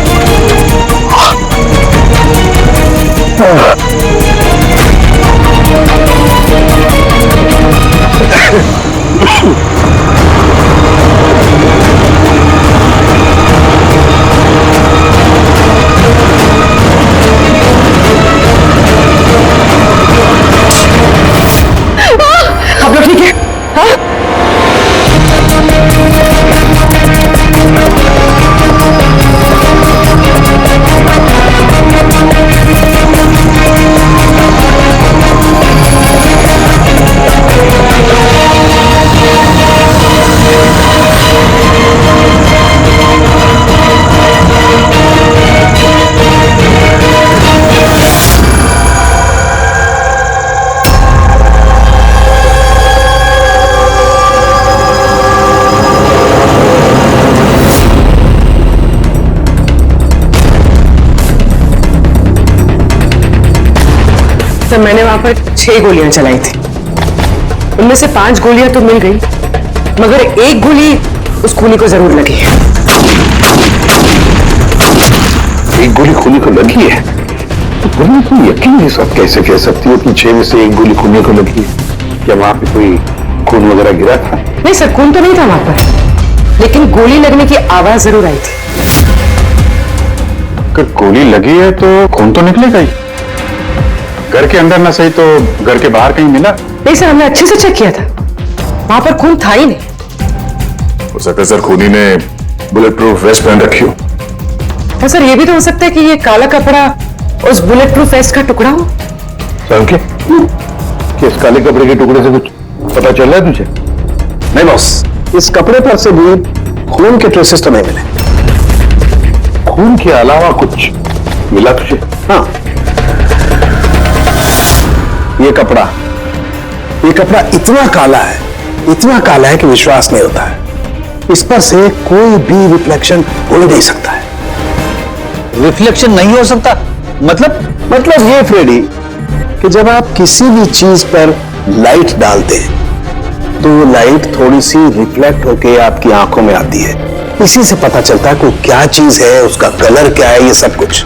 आप लोग ठीक है? हाँ? सर, मैंने वहां पर 6 गोलियां चलाई थी। उनमें से 5 गोलियां तो मिल गई, मगर एक गोली उस खूनी को जरूर लगी है। एक गोली खूनी को लगी है तो बोलने को यकीन नहीं सब कैसे कह सकती हो कि 6 में से एक गोली खूनी को लगी है? क्या वहां पे कोई खून वगैरह गिरा था? नहीं सर, खून तो नहीं था वहां पर, लेकिन गोली लगने की आवाज जरूर आई थी। अगर गोली लगी है तो खून तो निकलेगा ही। घर के अंदर ना सही तो घर के बाहर कहीं मिला? नहीं सर, हमने अच्छे से चेक किया था, वहां पर खून था ही नहीं। हो सकता है सर खूनी ने बुलेट प्रूफ वेस्ट पहन रखी हो। हाँ सर, ये भी तो हो सकता है कि ये काला कपड़ा उस बुलेट प्रूफ वेस्ट का टुकड़ा हो। संके, कि इस काले कपड़े के टुकड़े से कुछ पता चल रहा है तुझे? नहीं बॉस, इस कपड़े पर से भी खून के ट्रेसेस तो नहीं मिले। खून के अलावा कुछ मिला तुझे? हाँ, ये कपड़ा इतना काला है कि विश्वास नहीं होता है। इस पर से कोई भी रिफ्लेक्शन हो ही नहीं सकता है। रिफ्लेक्शन नहीं हो सकता? मतलब ये फ्रेडी कि जब आप किसी भी चीज पर लाइट डालते हैं तो वो लाइट थोड़ी सी रिफ्लेक्ट होके आपकी आंखों में आती है। इसी से पता चलता है कि क्या चीज है, उसका कलर क्या है, ये सब कुछ।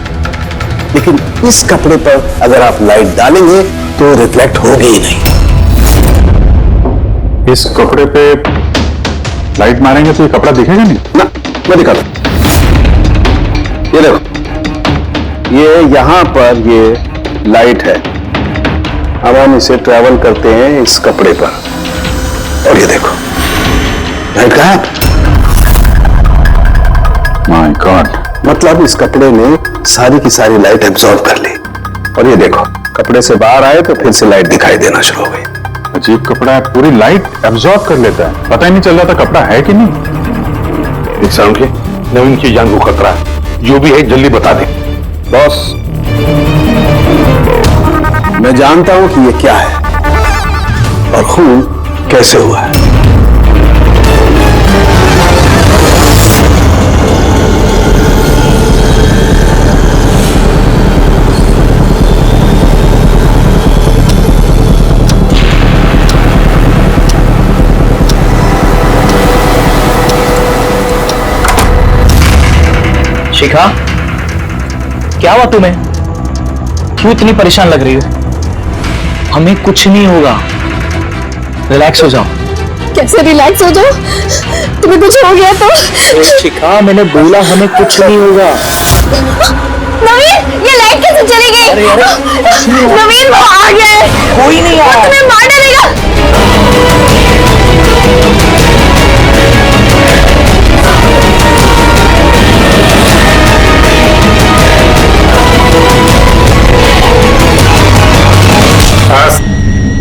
लेकिन इस कपड़े पर अगर आप लाइट डालेंगे तो रिफ्लेक्ट होगी ही नहीं। इस कपड़े पे लाइट मारेंगे तो ये कपड़ा दिखेगा नहीं ना, मैं दिखाता हूं। ये देखो, ये यहां पर ये लाइट है। अब हम इसे ट्रैवल करते हैं इस कपड़े पर, और ये देखो लाइट गायब। माय गॉड, मतलब इस कपड़े ने सारी की सारी लाइट एब्जॉर्ब कर ली। और ये देखो, कपड़े से बाहर आए तो फिर से लाइट दिखाई देना शुरू हो गई। अजीब कपड़ा है, पूरी लाइट एब्जॉर्ब कर लेता है। पता ही नहीं चल रहा था कपड़ा है कि नहीं। एक साउंड के नवीन की जान को खतरा है, जो भी है जल्दी बता दे। बॉस, मैं जानता हूं कि ये क्या है और खून कैसे हुआ है। शिखा, क्या हुआ तुम्हें? क्यों इतनी परेशान लग रही हो? हमें कुछ नहीं होगा, रिलैक्स हो जाओ। कैसे रिलैक्स हो जाओ? तुम्हें कुछ हो गया तो? शिखा, मैंने बोला हमें कुछ नहीं होगा। नवीन, ये लाइट कैसे चली गई? अरे नवीन, वो आ गया है। कोई नहीं आया। तुम्हें मार डालेगा।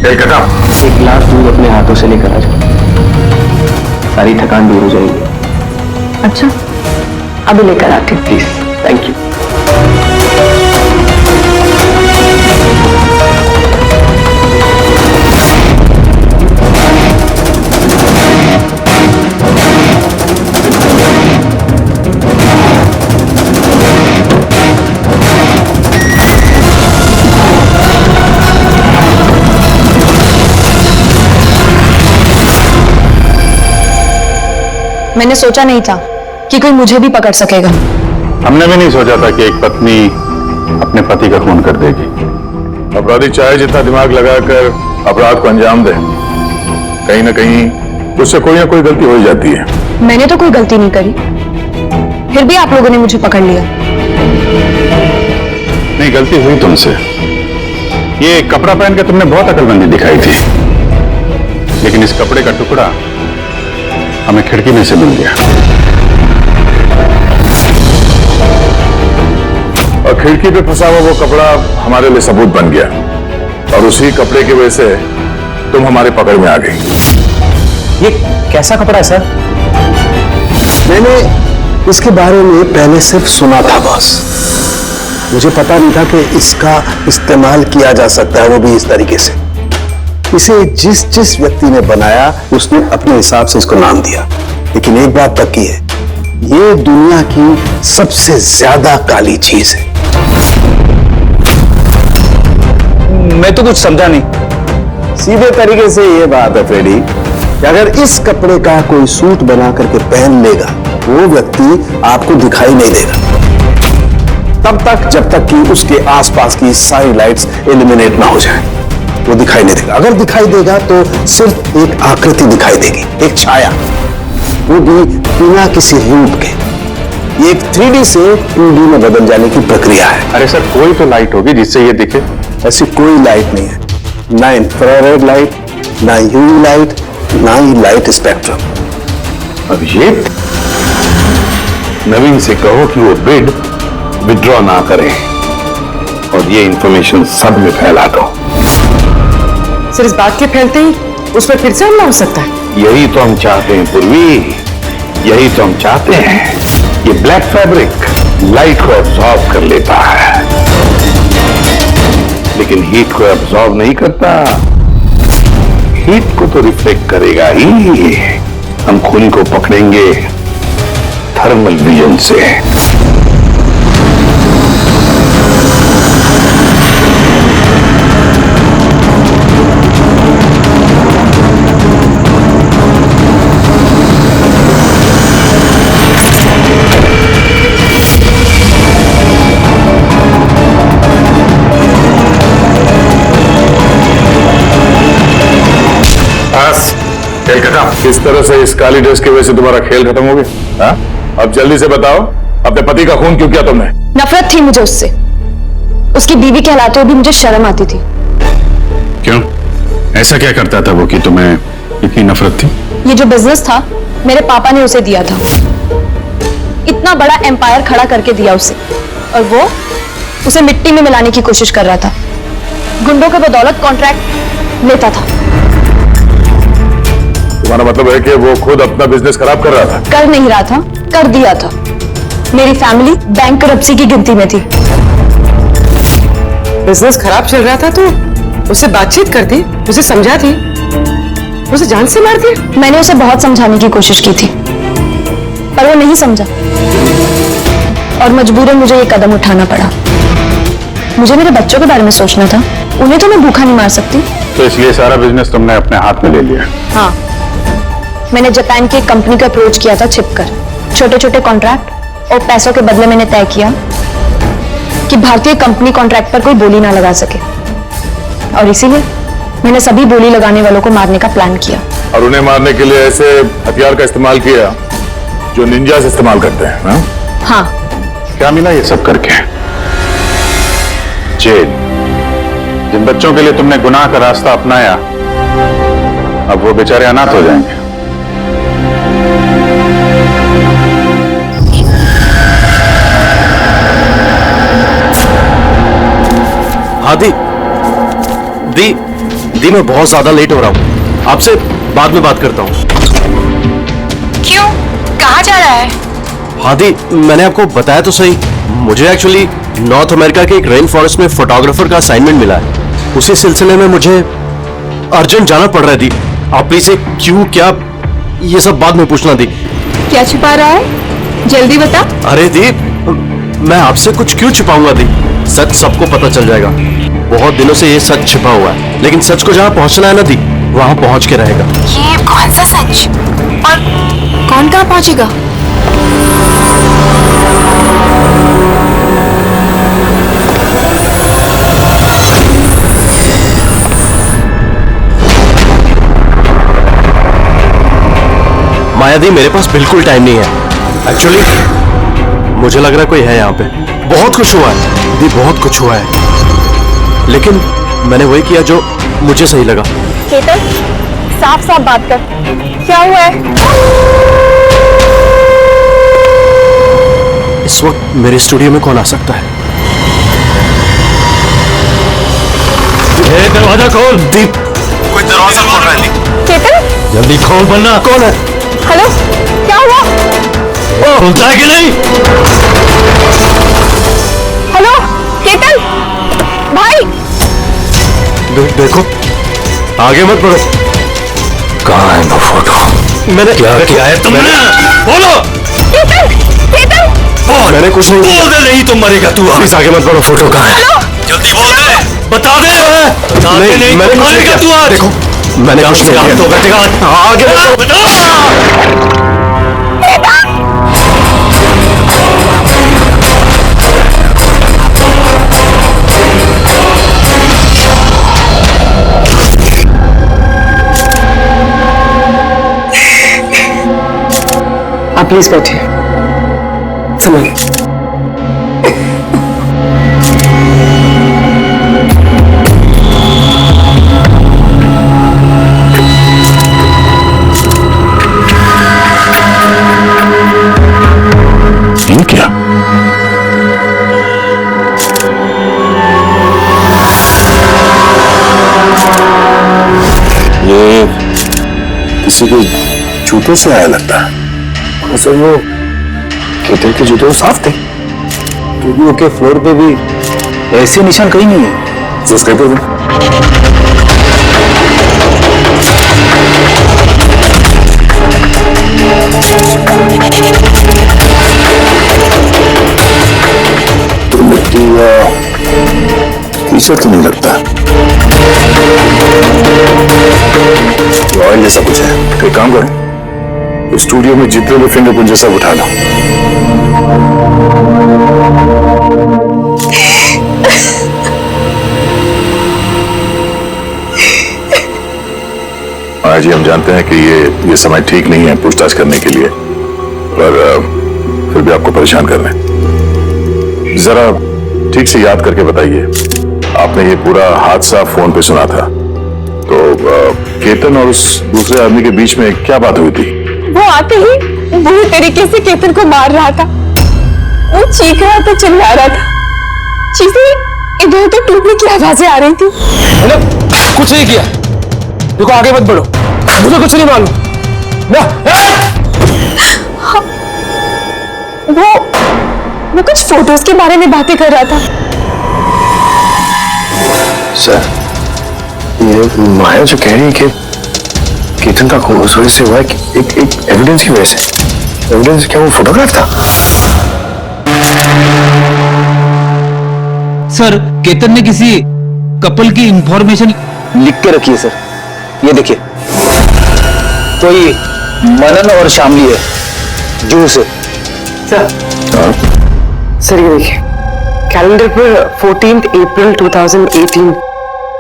एक गिलास दूध अपने हाथों से लेकर आ जाओ, सारी थकान दूर हो जाएगी। अच्छा, अभी लेकर आती हूँ। Please, thank you. मैंने सोचा नहीं था कि कोई मुझे भी पकड़ सकेगा। हमने भी नहीं सोचा था कि एक पत्नी अपने पति का खून कर देगी। अपराधी चाहे जितना दिमाग लगाकर अपराध को अंजाम दे, कहीं ना कहीं उससे कोई ना कोई गलती हो ही जाती है। मैंने तो कोई गलती नहीं करी, फिर भी आप लोगों ने मुझे पकड़ लिया। नहीं, गलती हुई तुमसे। ये कपड़ा पहन के तुमने बहुत अकलमंदी दिखाई थी, लेकिन इस कपड़े का टुकड़ा हमें खिड़की में से मिल गया और खिड़की पे फंसा हुआ वो कपड़ा हमारे लिए सबूत बन गया और उसी कपड़े की वजह से तुम हमारे पकड़ में आ गई। ये कैसा कपड़ा है सर? मैंने इसके बारे में पहले सिर्फ सुना था बॉस। मुझे पता नहीं था कि इसका इस्तेमाल किया जा सकता है, वो भी इस तरीके से। इसे जिस व्यक्ति ने बनाया उसने अपने हिसाब से इसको नाम दिया, लेकिन एक बात पक्की है, ये दुनिया की सबसे ज्यादा काली चीज है। मैं तो कुछ समझा नहीं। सीधे तरीके से ये बात है फ्रेडी कि अगर इस कपड़े का कोई सूट बना करके पहन लेगा, वो व्यक्ति आपको दिखाई नहीं देगा तब तक जब तक कि उसके आसपास की सारी लाइट्स एलिमिनेट ना हो जाए। वो दिखाई नहीं देगा। अगर दिखाई देगा तो सिर्फ एक आकृति दिखाई देगी, एक छाया, वो भी बिना किसी रूप के। ये एक 3D से 2D में बदल जाने की प्रक्रिया है। अरे सर, कोई तो लाइट होगी जिससे ये दिखे। ऐसी कोई लाइट नहीं है, ना इंफ्रारेड लाइट, ना यूवी लाइट, ना ही लाइट स्पेक्ट्रम। अभिषेक, नवीन से कहो कि वो बिड विड्रॉ ना करे और ये इंफॉर्मेशन सब में फैला दो। सर, इस बात के फैलते ही उस पर फिर से हमला हो सकता है। यही तो हम चाहते हैं पूर्वी, यही तो हम चाहते हैं। ये ब्लैक फैब्रिक लाइट को एब्जॉर्ब कर लेता है, लेकिन हीट को एब्जॉर्ब नहीं करता। हीट को तो रिफ्लेक्ट करेगा ही। हम खूनी को पकड़ेंगे थर्मल विजन से। खेल खत्म। किस तरह से इस काली ड्रेस की वजह से तुम्हारा खेल खत्म हो गया? अब जल्दी से बताओ, अपने पति का खून क्यों किया तुमने? नफरत थी मुझे उससे। उसकी बीवी कहलाते हुए भी मुझे शर्म आती थी। क्यों? ऐसा क्या करता था वो कि तुम्हें इतनी नफरत थी? ये जो बिजनेस था मेरे पापा ने उसे दिया था। इतना बड़ा एम्पायर खड़ा करके दिया उसे, और वो उसे मिट्टी में मिलाने की कोशिश कर रहा था। गुंडों के बदौलत कॉन्ट्रैक्ट लेता था। तुम्हारा मतलब है कि वो खुद अपना बिजनेस खराब कर रहा था? कर नहीं रहा था, कर दिया था। मेरी फैमिली बैंकरप्सी की गिनती में थी। बिजनेस खराब चल रहा था तो उससे बातचीत करती, उसे समझाती, उसे जान से मारती। मैंने उसे बहुत समझाने की कोशिश की थी, पर वो नहीं समझा और मजबूरन मुझे ये कदम उठाना पड़ा। मुझे मेरे बच्चों के बारे में सोचना था, उन्हें तो मैं भूखा नहीं मार सकती। तो इसलिए सारा बिजनेस तुमने अपने हाथ में ले लिया? हाँ, मैंने जापान की एक कंपनी को अप्रोच किया था छिपकर। छोटे छोटे कॉन्ट्रैक्ट और पैसों के बदले मैंने तय किया कि भारतीय कंपनी कॉन्ट्रैक्ट पर कोई बोली ना लगा सके, और इसीलिए मैंने सभी बोली लगाने वालों को मारने का प्लान किया। और उन्हें मारने के लिए ऐसे हथियार का इस्तेमाल किया जो निंजा से इस्तेमाल करते हैं? हाँ। क्या मिला ये सब करके? जेल। जिन बच्चों के लिए तुमने गुनाह का रास्ता अपनाया, अब वो बेचारे अनाथ हो जाएंगे। हाँ दी मैं बहुत ज्यादा लेट हो रहा हूँ, आपसे बाद में बात करता हूँ। क्यों? कहाँ जा रहा है? हाँ दी, मैंने आपको बताया तो सही, मुझे एक्चुअली नॉर्थ अमेरिका के एक रेन फॉरेस्ट में फोटोग्राफर का असाइनमेंट मिला है। उसी सिलसिले में मुझे अर्जेंट जाना पड़ रहा है दी। आप प्लीज क्यों क्या ये सब बाद में पूछना दी। क्या छिपा रहा है? जल्दी बता। अरे दी, मैं आपसे कुछ क्यों छिपाऊंगा दी, सच सबको पता चल जाएगा। बहुत दिनों से ये सच छिपा हुआ है, लेकिन सच को जहाँ पहुंचना है ना दी, वहां पहुंच के रहेगा। ये कौन सा सच पहुंच। और कौन कहाँ पहुंचेगा? मायादी, मेरे पास बिल्कुल टाइम नहीं है। एक्चुअली मुझे लग रहा है कोई है यहाँ पे। बहुत कुछ हुआ है दी, बहुत कुछ हुआ है, लेकिन मैंने वही किया जो मुझे सही लगा। केतन, साफ साफ बात कर, क्या हुआ है? इस वक्त मेरे स्टूडियो में कौन आ सकता है? दरवाजा खोल दीप। कोई दरवाजा खोल रहा है। केतन, जल्दी खोल, बनना कौन है? हेलो, क्या हुआ? खुलता है कि नहीं? हेलो केतन भाई। देखो, आगे मत बढ़ो। कहाँ है वो फोटो? मैंने क्या किया है तुमने? बोलो। केतन, केतन। मैंने कुछ नहीं बोल दे, नहीं तो मरेगा तू। प्लीज आगे मत बढ़ो। फोटो कहाँ है? जल्दी बोल दे। बता दे। नहीं, मैंने कुछ नहीं किया। तू आज देखो, मैंने कुछ नहीं किया। तो बैठेगा आगे बढ़ो। आप प्लीज बैठिए। सुनिए, ये क्या? ये किसी के जूते से आया लगता है। सर वो केतन के जूते साफ थे, क्योंकि उसके फ्लोर पे भी ऐसे निशान कहीं नहीं है। तो उसके पे तो मिट्टी या टीचर तो नहीं लगता, ऑयल जैसा कुछ है। एक काम करो, स्टूडियो में जितने भी फिंगरप्रिंट सब उठा लो। आज ही हम जानते हैं कि ये समय ठीक नहीं है पूछताछ करने के लिए, पर फिर भी आपको परेशान कर रहे हैं। जरा ठीक से याद करके बताइए, आपने ये पूरा हादसा फोन पे सुना था, तो केतन और उस दूसरे आदमी के बीच में क्या बात हुई थी? वो आते ही बुरी तरीके से केतन को मार रहा था। वो चीख रहा था, चिल्ला रहा था, चीजें इधर उधर टूटने की आवाजें आ रही थी। कुछ नहीं किया। देखो, आगे मत बढ़ो, मुझे कुछ नहीं मालूम। हाँ, वो कुछ फोटोज के बारे में बातें कर रहा था। सर, ये माया जो कह रही है कि केतन का खून उस वजह से हुआ है, एक एविडेंस की वजह से। एविडेंस क्या वो फोटोग्राफ था? सर, केतन ने किसी कपल की इंफॉर्मेशन लिख के रखी है सर, ये देखिए। कोई मनन और शामली है जू से। सर ये देखिए, कैलेंडर पर 14 अप्रैल 2018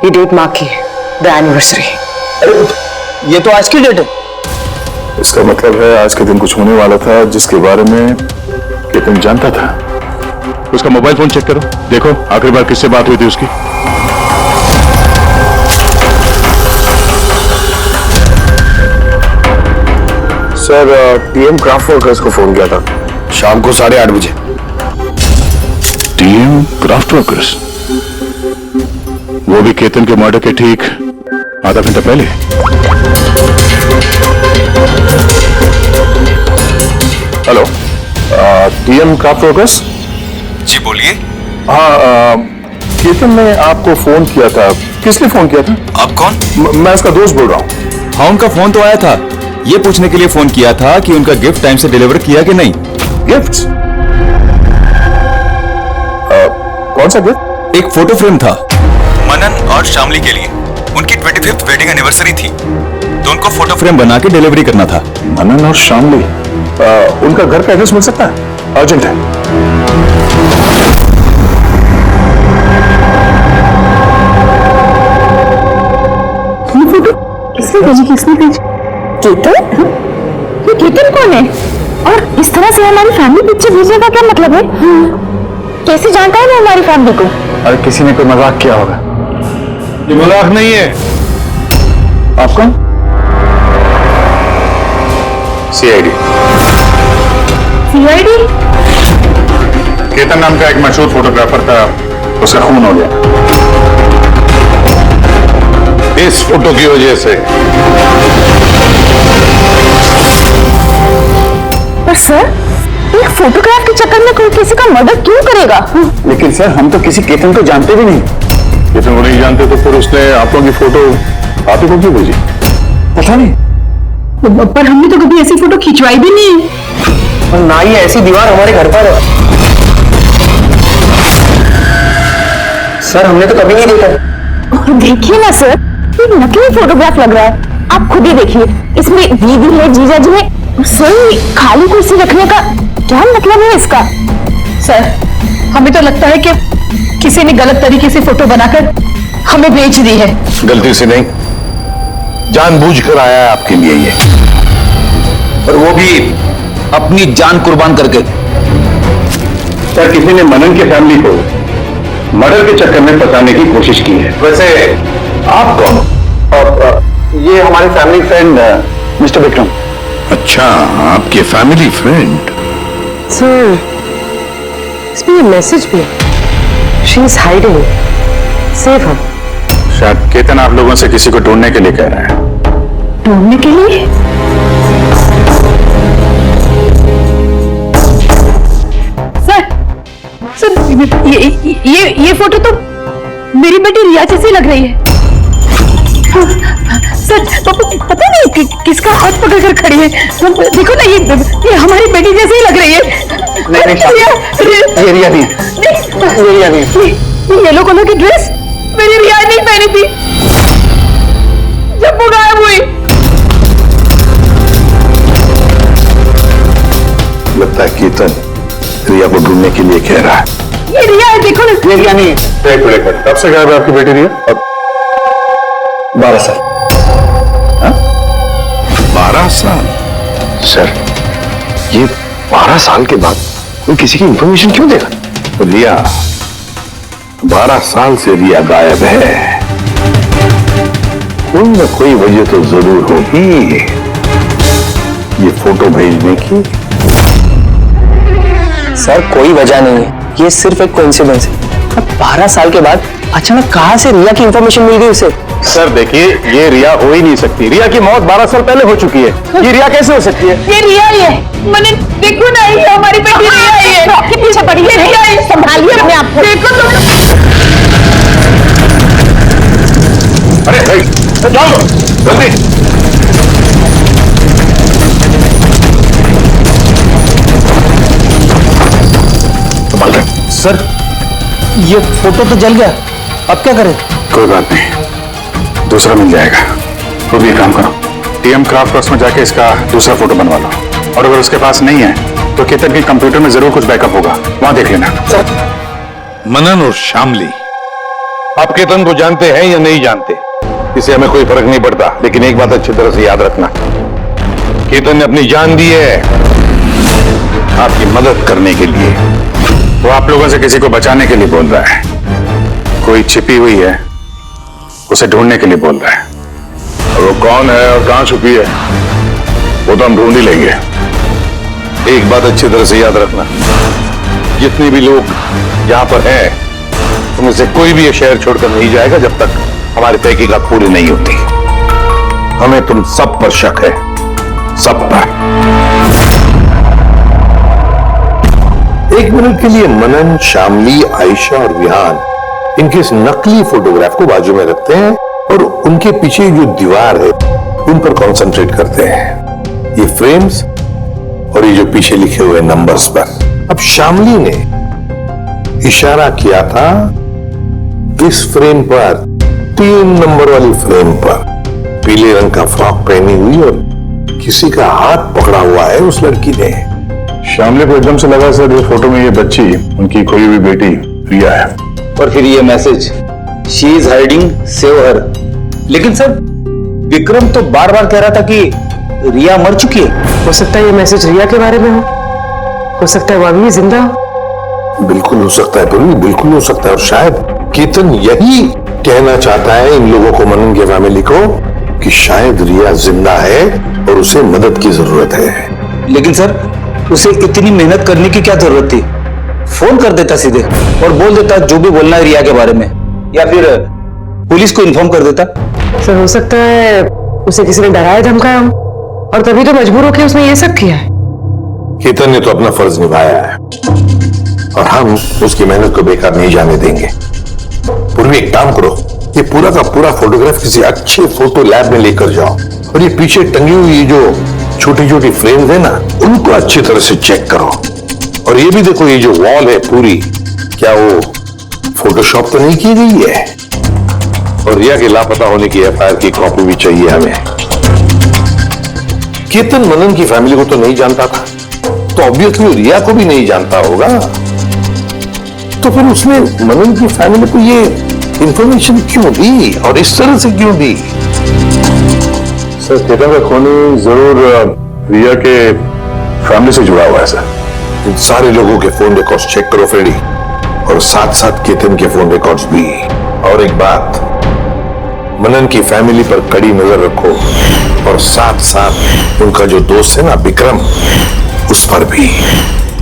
ये डेट मार्क की है, द एनिवर्सरी। ये तो आज की डेट है। इसका मतलब है आज के दिन कुछ होने वाला था जिसके बारे में केतन जानता था। उसका मोबाइल फोन चेक करो, देखो आखिरी बार किससे बात हुई थी उसकी। सर, टीएम क्राफ्ट वर्कर्स को फोन किया था शाम को 8:30 बजे। TM craft workers? वो भी केतन के मर्डर के ठीक आधा घंटा पहले। Hello, TM craft workers? जी बोलिए। हाँ, केतन ने आपको फोन किया था। किसने फोन किया था? आप कौन? मैं उसका दोस्त बोल रहा हूँ। हाँ, उनका फोन तो आया था। ये पूछने के लिए फोन किया था कि उनका गिफ्ट टाइम से डिलीवर किया कि नहीं। गिफ्ट? कौन सा गिफ्ट? एक फोटो फ्रेम था मनन और शामली के लिए। उनकी 25th वेडिंग एनिवर्सरी थी, तो उनको फोटो फ्रेम बना के डिलीवरी करना था। मनन और शामली, उनका घर का एड्रेस मिल सकता है? अर्जेंट है। ये फोटो किसने भेजी? केतन? ये केतन कौन है? और इस तरह से हमारी फैमिली पिक्चर भेजने का क्या मतलब है? कैसे जानता है वो हमारी फैमिली को? अरे किसी ने कोई मजाक किया होगा। ये मजाक नहीं है। आप कौन? सीआईडी। सीआईडी? केतन नाम का एक मशहूर फोटोग्राफर था, उसका खून हो गया इस फोटो की वजह से। पर सर, एक फोटोग्राफ के चक्कर में कोई किसी का मर्डर क्यों करेगा? लेकिन सर, हम तो किसी केतन को जानते भी नहीं। केतन को नहीं जानते तो फिर उसने आप लोगों की फोटो आप ही को क्यों भेजी? पता नहीं। पर हमने तो कभी ऐसी फोटो खिंचवाई भी नहीं। और ना ही ऐसी दीवार हमारे घर पर है। सर, हमने तो कभी नहीं देखा। देखिए ना सर, ये नकली फोटोग्राफ लग रहा है। आप खुद ही देखिए, इसमें दीदी है, जीजा जी है। सर, खाली कुर्सी रखने का क्या मतलब है इसका? सर, हमें तो लगता है कि किसी ने गलत तरीके से फोटो बनाकर हमें बेच दी है। गलती से नहीं, जानबूझकर आया है आपके लिए ये, और वो भी अपनी जान कुर्बान करके। सर, किसी ने मनन की फैमिली को मर्डर के चक्कर में फंसाने की कोशिश की है। वैसे आप कौन? ये हमारे फैमिली फ्रेंड मिस्टर विक्रम। अच्छा, आपके फैमिली फ्रेंड। सर, इसमें मैसेज भी है। She is hiding, save her. शायद केतन आप लोगों से किसी को ढूंढने के लिए कह रहा है। ढूंढने के लिए? सर, ये फोटो तो मेरी बेटी रिया जैसी लग रही है। सर, पता नहीं किसका हाथ पकड़ कर खड़ी है। देखो ना, ये हमारी बेटी जैसी ही लग रही है। ये रिया नहीं है। ये रिया नहीं है। ये येलो कलर की ड्रेस मेरी रिया नहीं पहनी थी जब वो गायब हुई। लगता है केतन रिया को ढूंढने के लिए कह रहा है। ये रिया है, देखो ना। ये रिया नहीं है। एक मिनट, कब से गायब है आपकी बेटी रिया? 12 साल। 12 साल? सर, ये 12 साल के बाद कोई किसी की इंफॉर्मेशन क्यों देगा? रिया, 12 साल से रिया गायब है। कोई ना कोई वजह तो जरूर होगी ये फोटो भेजने की। सर, कोई वजह नहीं है, ये सिर्फ एक कोइंसिडेंस है। अब 12 साल के बाद अचानक कहां से रिया की इंफॉर्मेशन मिल गई उसे? सर देखिए, ये रिया हो ही नहीं सकती। रिया की मौत 12 साल पहले हो चुकी है। ये रिया कैसे हो सकती है? ये रिया ही है। मैंने देखो ना, ये हमारी बेटी रिया ही है। आपके पीछे पड़ी है रिया ही। संभालिए अपने आप को। देखो तो। अरे जाओ जल्दी। सर, ये फोटो तो जल गया, अब क्या करें? कोई बात नहीं, दूसरा मिल जाएगा। तो भी काम करो, टीएम क्राफ्ट वर्क्स में जाके इसका दूसरा फोटो बनवा लो, और अगर उसके पास नहीं है तो केतन के कंप्यूटर में जरूर कुछ बैकअप होगा, वहां देख लेना। मनन और शामली, आप केतन को जानते हैं या नहीं जानते, इससे हमें कोई फर्क नहीं पड़ता, लेकिन एक बात अच्छी तरह से याद रखना, केतन ने अपनी जान दी है आपकी मदद करने के लिए। वो आप लोगों से किसी को बचाने के लिए बोल रहा है। कोई छिपी हुई है, उसे ढूंढने के लिए बोल रहा है। और वो कौन है और कहां छुपी है वो तो हम ढूंढ ही लेंगे। एक बात अच्छी तरह से याद रखना, जितने भी लोग यहां पर हैं, उनमें से कोई भी ये शहर छोड़कर नहीं जाएगा जब तक हमारी तहकीकात पूरी नहीं होती। हमें तुम सब पर शक है, सब पर। एक मिनट के लिए मनन, शामली, आयशा और विहान इनके इस नकली फोटोग्राफ को बाजू में रखते हैं और उनके पीछे जो दीवार है उन पर कंसंट्रेट करते हैं, ये फ्रेम्स और ये जो पीछे लिखे हुए नंबर्स पर। अब शामली ने इशारा किया था इस फ्रेम पर, 3 नंबर वाली फ्रेम पर, पीले रंग का फ्रॉक पहनी हुई और किसी का हाथ पकड़ा हुआ है उस लड़की ने। श्यामली को एकदम से लगा सर ये फोटो में ये बच्ची उनकी खोई हुई बेटी रिया है। और फिर ये message, she is hiding, save her. लेकिन सर विक्रम तो बार बार कह रहा था कि रिया मर चुकी है। हो सकता है ये मैसेज रिया के बारे में हो सकता है वो अभी जिंदा हो। बिल्कुल हो सकता है पूर्वी, बिल्कुल हो सकता है। और शायद केतन यही कहना चाहता है इन लोगों को, मनन के फैमिली को, कि शायद रिया जिंदा है और उसे मदद की जरूरत है। लेकिन सर उसे इतनी मेहनत करने की क्या जरूरत थी? फोन कर देता सीधे और बोल देता जो भी बोलना है रिया के बारे में, या फिर पुलिस को इन्फॉर्म कर देता। सर हो सकता है उसे किसी ने डराया धमकाया हो और तभी तो मजबूर होकर उसने ये सब किया है। केतन ने तो अपना फर्ज निभाया है और हम उसकी मेहनत को बेकार नहीं जाने देंगे। पूर्वी एक काम करो, ये पूरा का पूरा फोटोग्राफ किसी अच्छे फोटो लैब में लेकर जाओ और ये पीछे टंगी हुई जो छोटी छोटी फ्रेम्स है ना, उनको अच्छी तरह से चेक करो। और ये भी देखो ये जो वॉल है पूरी, क्या वो फोटोशॉप तो नहीं की गई है? और रिया के लापता होने की एफआईआर की कॉपी भी चाहिए हमें। केतन मनन की फैमिली को तो नहीं जानता था, तो ऑब्वियसली रिया को भी नहीं जानता होगा। तो फिर उसने मनन की फैमिली को ये इंफॉर्मेशन क्यों दी और इस तरह से क्यों दी? सर केतन का खूनी जरूर रिया के फैमिली से जुड़ा हुआ है सर। इन सारे लोगों के फोन रिकॉर्ड्स चेक करो फ्रेडी, और साथ साथ केतन के फोन रिकॉर्ड्स भी। और एक बात, मनन की फैमिली पर कड़ी नजर रखो और साथ साथ उनका जो दोस्त है ना विक्रम, उस पर भी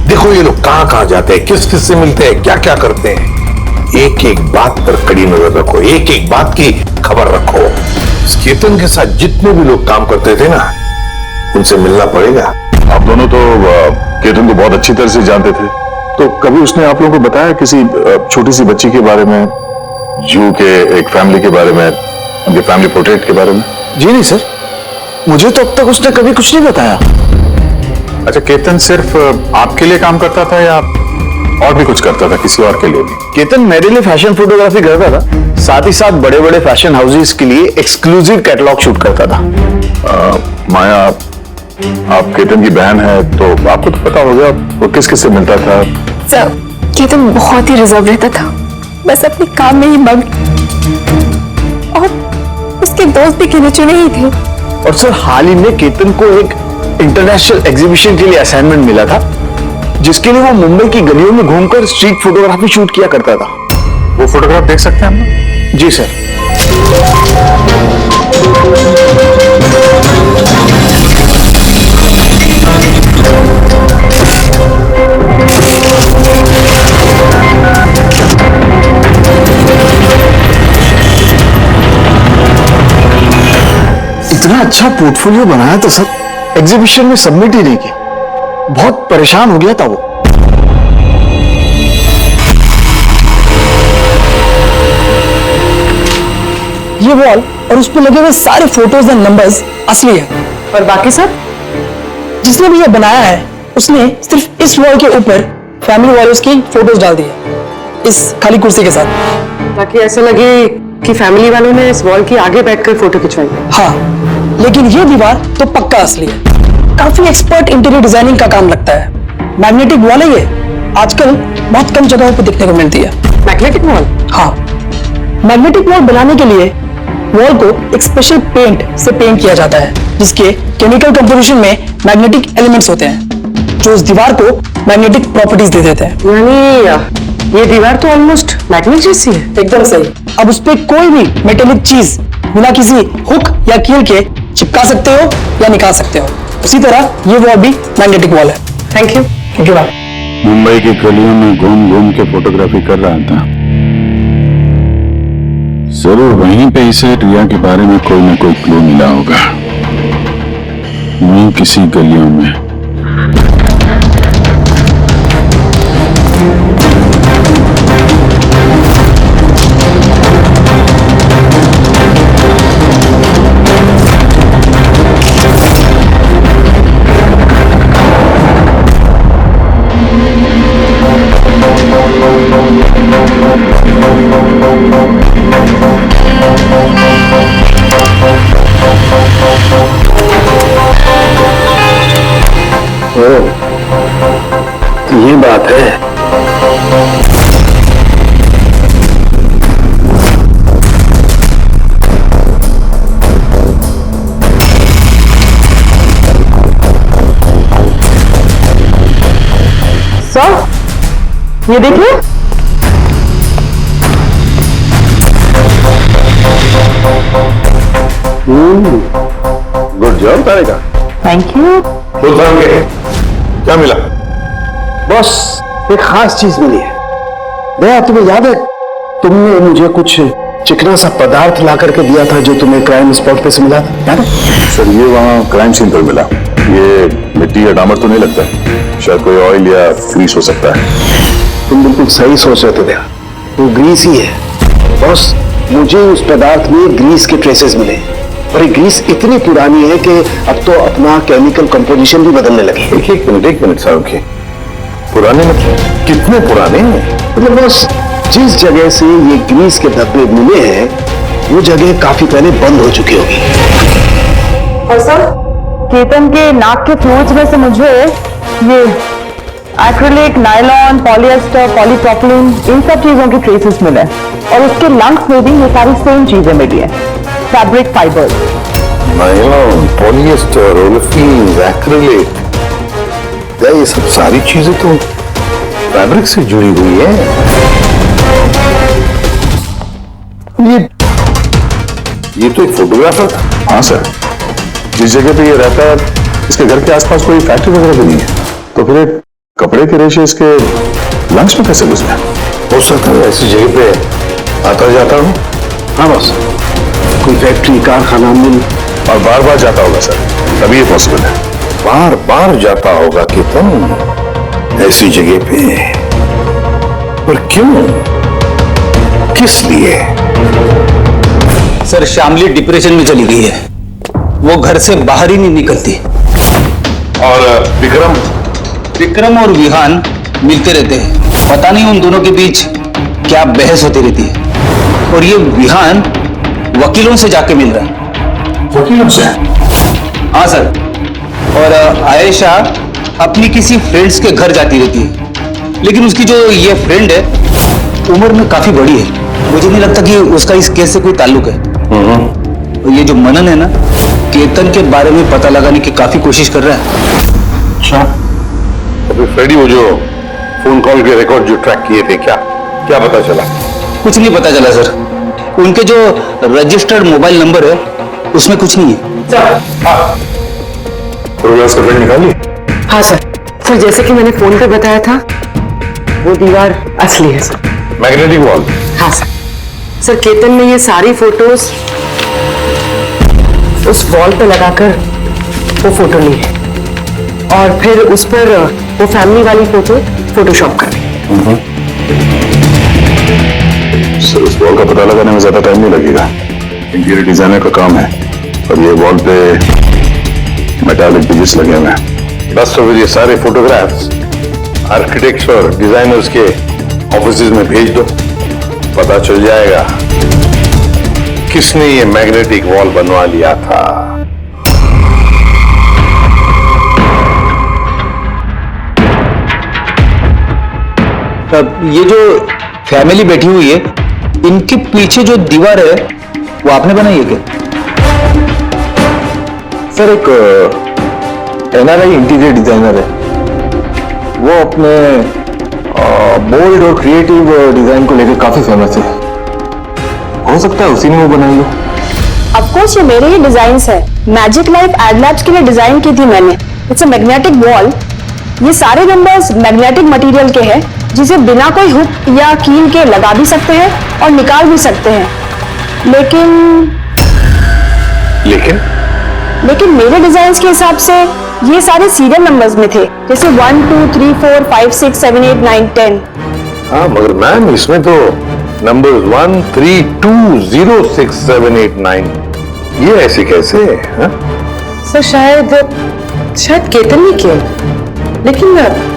देखो ये लोग कहां कहां जाते हैं, किस किस से मिलते हैं, क्या क्या करते हैं। एक एक बात पर कड़ी नजर रखो, एक एक बात की खबर रखो। केतन के साथ जितने भी लोग काम करते थे ना, उनसे मिलना पड़ेगा। आप दोनों तो केतन को बहुत अच्छी तरह से जानते थे, तो कभी उसने आप लोगों को बताया किसी छोटी सी बच्ची के बारे में, जू के एक फैमिली के बारे में, उनके फैमिली पोर्ट्रेट के बारे में? जी नहीं सर, मुझे तो अब तक उसने कभी कुछ नहीं बताया। अच्छा, केतन सिर्फ आपके लिए काम करता था या और भी कुछ करता था किसी और के लिए भी? केतन मेरे लिए फैशन फोटोग्राफी करता था, साथ ही साथ बड़े बड़े फैशन हाउसेस के लिए एक्सक्लूसिव कैटलॉग शूट करता था। माया, आप केतन की बहन है तो आपको तो पता होगा वो किस किस से मिलता था। सर केतन बहुत ही रिजर्व रहता था, बस अपने काम में ही मग्न, और उसके दोस्त भी गिने चुने ही थे। और सर हाल ही में केतन को एक इंटरनेशनल एग्जीबिशन के लिए असाइनमेंट मिला था, जिसके लिए वो मुंबई की गलियों में घूमकर स्ट्रीट फोटोग्राफी शूट किया करता था। वो फोटोग्राफ देख सकते हैं हम? जी सर। इतना अच्छा पोर्टफोलियो बनाया था सर, एग्जीबिशन में सबमिट ही नहीं किया। बहुत परेशान हो गया था वो। ये वॉल और उस पर लगे हुए सारे फोटोज एंड नंबर्स असली है। और बाकी सब? जिसने भी ये बनाया है उसने सिर्फ इस वॉल के ऊपर फैमिली वालों की फोटोज डाल दी है, इस खाली कुर्सी के साथ, ताकि ऐसा लगे कि फैमिली वालों ने इस वॉल के आगे बैठकर फोटो खिंचवाई। हाँ, लेकिन ये दीवार तो पक्का असली है। काफी एक्सपर्ट इंटीरियर डिजाइनिंग का काम लगता है। मैग्नेटिक वॉल है ये, आजकल बहुत कम जगहों पर देखने को मिलती है। Magnetic wall? हाँ, मैग्नेटिक वॉल बनाने के लिए वॉल को एक स्पेशल पेंट से पेंट किया जाता है, जिसके केमिकल कंपोजिशन में मैग्नेटिक एलिमेंट्स होते हैं, जो उस दीवार को मैग्नेटिक प्रॉपर्टीज दे देते हैं। यानी ये दीवार तो ऑलमोस्ट मैग्नेट जैसी है। एकदम सही। अब उस पर कोई भी मेटेलिक चीज बिना किसी हुक या कील के चिपका सकते हो या निकाल सकते हो। उसी तरह ये वॉल भी मैग्नेटिक वॉल है। Thank you. Thank you ma'am. Mumbai की गलियों में घूम घूम के फोटोग्राफी कर रहा था, जरूर वहीं पे इसे रिया के बारे में कोई ना कोई क्लू मिला होगा। वहीं किसी गलियों में। तो ये बात है। सर ये देखिए, good job Tarika. Thank you. क्या मिला? बॉस एक खास चीज मिली है। दया तुम्हें याद है, तुमने मुझे कुछ चिकना सा पदार्थ ला करके दिया था जो तुम्हें क्राइम स्पॉट पे से मिला था, याद है? सर ये वहाँ क्राइम सीन पर मिला। ये मिट्टी या डामर तो नहीं लगता, शायद कोई ऑयल या ग्रीस हो सकता है। तुम बिल्कुल सही सोच रहे थे दया, वो ग्रीस ही है। बॉस मुझे उस पदार्थ में ग्रीस के ट्रेसेस मिले, और ये ग्रीस इतनी पुरानी है कि अब तो अपना केमिकल कंपोजिशन भी बदलने लगे। एक मिनट साहब की पुराने मतलब कितने पुराने हैं? मतलब बॉस जिस जगह से ये ग्रीस के धब्बे मिले हैं वो जगह काफी पहले बंद हो चुकी होगी। और सर केतन के नाक के फ्लूइड्स में से मुझे ये एक्रिलिक, नायलॉन, पॉलिएस्टर, पॉलीप्रोपिलीन इन सब चीजों की ट्रेसेस मिले, और उसके लंग्स में भी ये सारी सेम चीजें मिली है, fabric fibre. Nylon, polyester, olefin, acrylic, ये सब सारी चीजें तो फैब्रिक से जुड़ी हुई है। ये तो एक फोटोग्राफर था। हाँ सर, जिस जगह पे ये रहता है इसके घर के आसपास कोई फैक्ट्री वगैरह भी नहीं है, तो फिर एक कपड़े के रेशे इसके लंच में कैसे घुस गए? हो सकता है ऐसी जगह पे आता जाता हूँ। हाँ बॉस, कोई फैक्ट्री, कारखाना, मिल, और बार बार जाता होगा सर, तभी ये पॉसिबल है। बार बार जाता होगा कि तुम ऐसी जगह पे, और क्यों, किस लिए? सर शामली डिप्रेशन में चली गई है, वो घर से बाहर ही नहीं निकलती। और विक्रम और विहान मिलते रहते हैं, पता नहीं उन दोनों के बीच क्या बहस होती रहती है। और ये विहान वकीलों से जाके मिल रहा है। वकीलों से? हाँ सर, और आयशा अपनी किसी फ्रेंड्स के घर जाती रहती है, लेकिन उसकी जो ये फ्रेंड है उम्र में काफी बड़ी है, मुझे नहीं लगता कि उसका इस केस से कोई ताल्लुक है। और ये जो मनन है ना, केतन के बारे में पता लगाने की काफी कोशिश कर रहा है। अच्छा, तो फ्रेडी वो जो फोन कॉल के रिकॉर्ड जो ट्रैक किए थे, क्या पता चला? कुछ नहीं पता चला सर, उनके जो रजिस्टर्ड मोबाइल नंबर है उसमें कुछ नहीं है। प्रोग्रेस सर्टिफिकेट निकालिए। हाँ सर जैसे कि मैंने फोन पे बताया था, वो दीवार असली है सर, मैग्नेटिक वॉल। हाँ सर केतन ने ये सारी फोटोज उस वॉल पे लगाकर वो फोटो ली है, और फिर उस पर वो फैमिली वाली फोटो फोटोशॉप कर दी। सर उस वॉल का पता लगाने में ज्यादा टाइम नहीं लगेगा, इंटीरियर डिजाइनर का काम है, और ये वॉल पे मेटालिक डिजिट्स लगे हुए हैं। बस तो फिर ये सारे फोटोग्राफ्स आर्किटेक्ट्स और डिजाइनर्स के ऑफिसेज में भेज दो, पता चल जाएगा किसने ये मैग्नेटिक वॉल बनवा लिया था। ये जो फैमिली बैठी हुई है, इनके पीछे जो दीवार है वो आपने बनाई है क्या? सर एक एनआरआई इंटीरियर डिजाइनर है, वो अपने बोल्ड और क्रिएटिव डिजाइन को लेकर काफी फेमस है, हो सकता है उसी ने वो बनाई हो। ऑफ कोर्स ये मेरे ही डिजाइन्स है, मैजिक लाइफ एड लैब्स के लिए डिजाइन की थी मैंने। इट्स अ मैग्नेटिक वॉल, ये सारे नंबर्स मैग्नेटिक मटेरियल के हैं जिसे बिना कोई हुक या कील के लगा भी सकते हैं और निकाल भी सकते हैं। लेकिन मेरे डिजाइन्स के हिसाब से ये सारे सीरियल नंबर्स में थे, जैसे 1 2 3 4 5 6 7 8 9 10। हाँ मगर मैम इसमें तो नंबर्स 1 3 2 0 6 7 8 9 ये ऐसे कैसे? सर शायद केतन ने किया,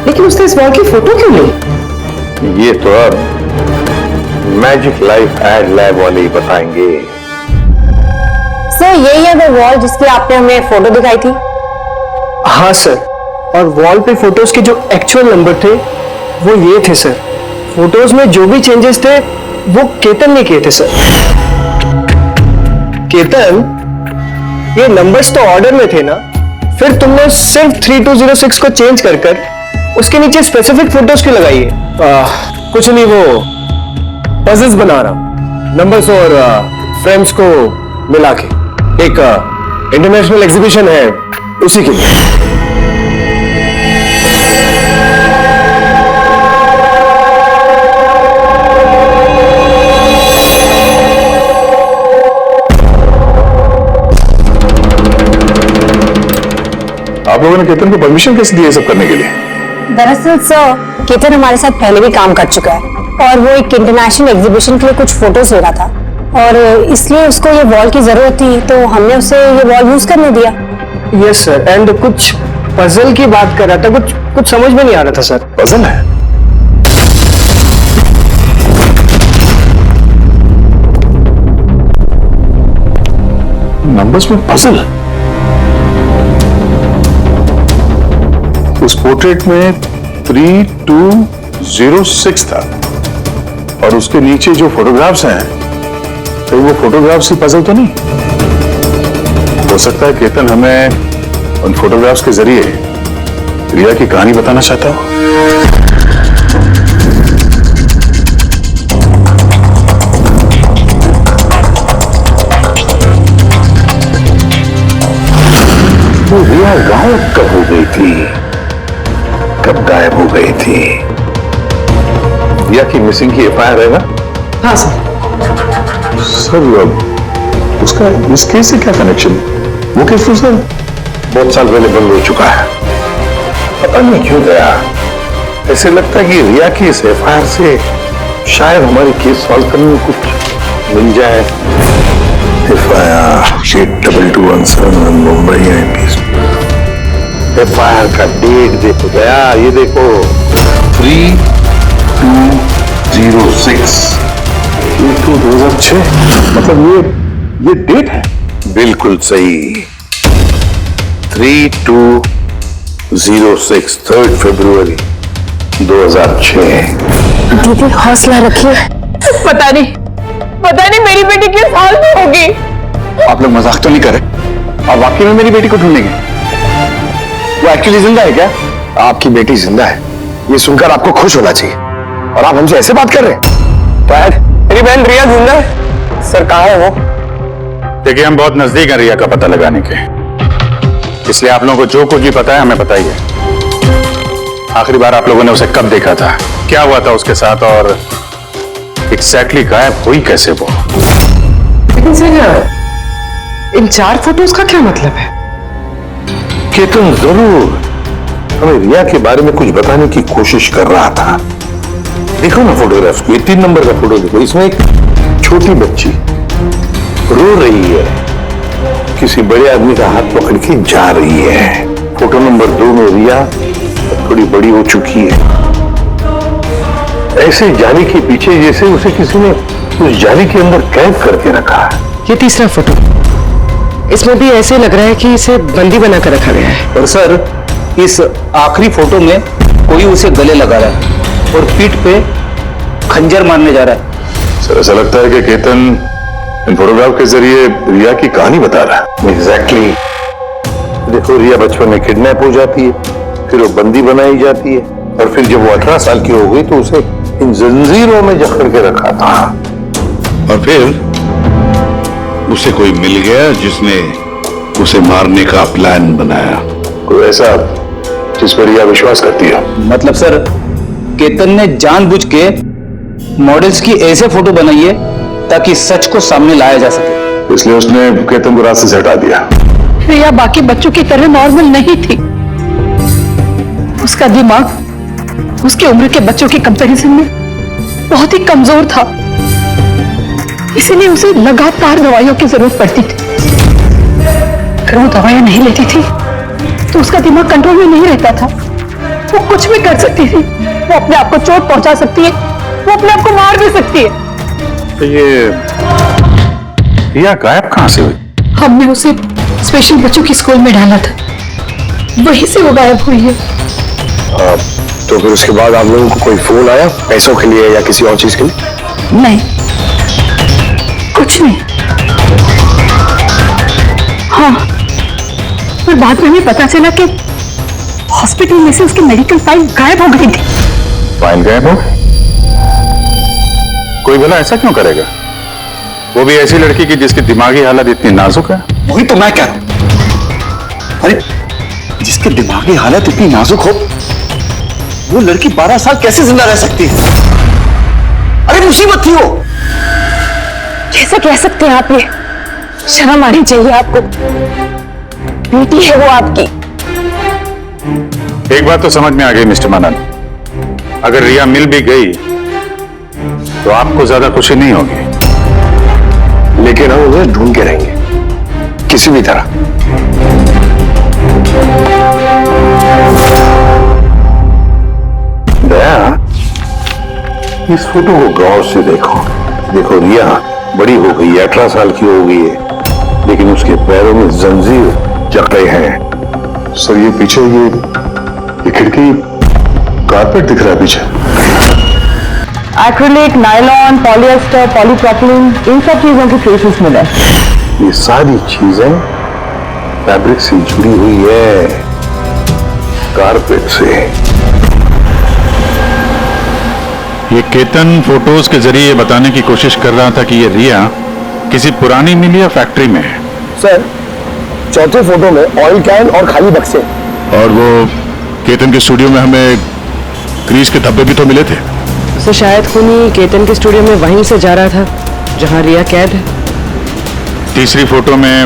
लेकिन उसने इस वॉल की फोटो क्यों ली? ये तो अब मैजिक लाइफ एड लैब वाले ही बताएंगे। सर यही है वो वॉल जिसकी आपने हमें फोटो दिखाई थी? हाँ सर, और वॉल पे फोटोज के जो एक्चुअल नंबर थे वो ये थे सर। फोटोज में जो भी चेंजेस थे वो केतन ने किए थे सर। केतन, ये नंबर्स तो ऑर्डर में थे ना, फिर तुमने सिर्फ 3206 को चेंज कर उसके नीचे स्पेसिफिक फोटोज क्यों लगाई है? कुछ नहीं, वो पजल्स बना रहा हूं, नंबर्स और फ्रेम्स को मिला के। एक इंटरनेशनल एग्जीबिशन है, उसी के लिए। आप लोगों ने केतन को परमिशन कैसे दी है सब करने के लिए? दरअसल सर, केतन हमारे साथ पहले भी काम कर चुका है और वो एक इंटरनेशनल एग्जीबिशन के लिए कुछ फोटोज ले रहा था और इसलिए उसको ये वॉल की जरूरत थी, तो हमने उसे ये वॉल यूज करने दिया। यस सर, एंड कुछ पजल की बात कर रहा था, कुछ समझ में नहीं आ रहा था सर। पजल है? नंबर्स में पजल? उस पोर्ट्रेट में 3206 था और उसके नीचे जो फोटोग्राफ्स हैं, तो वो फोटोग्राफ्स ही पजल तो नहीं? हो सकता है केतन हमें उन फोटोग्राफ्स के जरिए रिया की कहानी बताना चाहता हो। वो रिया गायब कब हो गई थी, कब गायब हो गई थी? रिया की मिसिंग की एफआईआर है ना? हाँ सर। सर, उसका इस केस से क्या कनेक्शन? वो केस तो सर बहुत साल पहले बंद हो चुका है। पता नहीं क्यों गया, ऐसे लगता है कि रिया की इस एफआईआर से शायद हमारी केस सॉल्व करने में कुछ मिल जाए। FIR 8221 Mumbai MP. एफआईआर का डेट देखो गया, ये देखो 3206। 2006, मतलब ये डेट है? बिल्कुल सही, 3206, 3 फरवरी 2006। दीदी हौसला रखिए। पता नहीं मेरी बेटी किस हाल में होगी। आप लोग मजाक तो नहीं कर रहे? आप वाकई में मेरी बेटी को ढूंढेंगे? वो एक्चुअली जिंदा है क्या? आपकी बेटी जिंदा है, ये सुनकर आपको खुश होना चाहिए, और आप हमसे ऐसे बात कर रहे हैं? मेरी बहन रिया जिंदा है सर। कहाँ है वो? देखिए, हम बहुत नजदीक हैं रिया का पता लगाने के, इसलिए आप लोगों को जो कुछ भी पता है हमें बताइए। आखिरी बार आप लोगों ने उसे कब देखा था, क्या हुआ था उसके साथ, और एग्जैक्टली गायब हुई कैसे वो? लेकिन सर, इन 4 फोटोज का क्या मतलब है? केतन जरूर हमें रिया के बारे में कुछ बताने की कोशिश कर रहा था। देखो ना फोटोग्राफ्स को, ये 3 नंबर का फोटो देखो, इसमें एक छोटी बच्ची रो रही है, किसी बड़े आदमी का हाथ पकड़ के जा रही है। फोटो नंबर 2 में रिया थोड़ी बड़ी हो चुकी है, ऐसे जाली के पीछे जैसे उसे किसी ने उस जाली के अंदर कैद करके रखा है। ये तीसरा फोटो, इसमें भी ऐसे लग रहा है कि इसे बंदी बनाकर रखा गया है। और सर, इस आखिरी फोटो में कोई उसे गले लगा रहा है और पीठ पे खंजर मारने जा रहा है। सर, ऐसा लगता है कि केतन इन फोटोग्राफ के जरिए रिया की कहानी बता रहा है। एग्जैक्टली। देखो, रिया बचपन में किडनैप हो जाती है, फिर वो बंदी बनाई जाती है, और फिर जब वो 18 साल की हो गई तो उसे इन जंजीरों में जकड़ के रखा था, और फिर उसे कोई मिल गया जिसने उसे मारने का प्लान बनाया। कोई ऐसा जिस पर रिया विश्वास करती है? मतलब सर, केतन ने जानबूझ के मॉडल्स की ऐसे फोटो बनाई है ताकि सच को सामने लाया जा सके, इसलिए उसने केतन को रास्ते से हटा दिया। रिया बाकी बच्चों की तरह नॉर्मल नहीं थी। उसका दिमाग उसकी उम्र के बच्चों के कंपैरिजन में बहुत ही कमजोर था, इसीलिए उसे लगातार दवाइयों की जरूरत पड़ती थी। अगर वो दवाइयां नहीं लेती थी तो उसका दिमाग कंट्रोल में नहीं रहता था। वो कुछ भी कर सकती थी, वो अपने आप को चोट पहुंचा सकती है, वो अपने आप को मार भी सकती है। तो ये रिया गायब कहां से हुई? हमने उसे स्पेशल बच्चों की स्कूल में डाला था, वहीं से वो गायब हुई है। तो फिर उसके बाद आप लोगों को कोई फोन आया पैसों के लिए या किसी और चीज के लिए? नहीं, कुछ नहीं। हाँ, पर बाद में हमें पता चला कि हॉस्पिटल में से उसकी मेडिकल फाइल गायब हो गई थी। फाइल गायब हो? कोई भला ऐसा क्यों करेगा? वो भी ऐसी लड़की की जिसकी दिमागी हालत इतनी नाजुक है। वही तो मैं कह रहा हूं। अरे जिसकी दिमागी हालत इतनी नाजुक हो, वो लड़की 12 साल कैसे जिंदा रह सकती है? अरे मुसीबत थी वो। कैसे कह सकते हैं आप? ये शर्म आनी चाहिए आपको। बेटी है वो आपकी। एक बात तो समझ में आ गई मिस्टर मानन, अगर रिया मिल भी गई तो आपको ज्यादा खुशी नहीं होगी, लेकिन हम उन्हें ढूंढ के रहेंगे किसी भी तरह। दया, इस फोटो को गौर से देखो। देखो रिया बड़ी हो गई है, 18 साल की हो गई है, लेकिन उसके पैरों में जंजीर जकड़े हैं। सर ये पीछे ये खिड़की कारपेट दिख रहा है पीछे। एक्रिलिक, नायलॉन, पॉलिएस्टर, पॉलीप्रोपिलीन, इन सब चीजों की ट्रेसेस मिले। ये सारी चीजें फैब्रिक से जुड़ी हुई है, कारपेट से। ये केतन फोटोज के जरिए ये बताने की कोशिश कर रहा था कि ये रिया किसी पुरानी मिल या फैक्ट्री में है। सर, चौथे फोटो में ऑयल कैन और खाली बक्से। और वो केतन के स्टूडियो में हमें ग्रीस के धब्बे भी तो मिले थे। तो शायद खूनी केतन के स्टूडियो में वहीं से जा रहा था जहां रिया कैद है। तीसरी फोटो में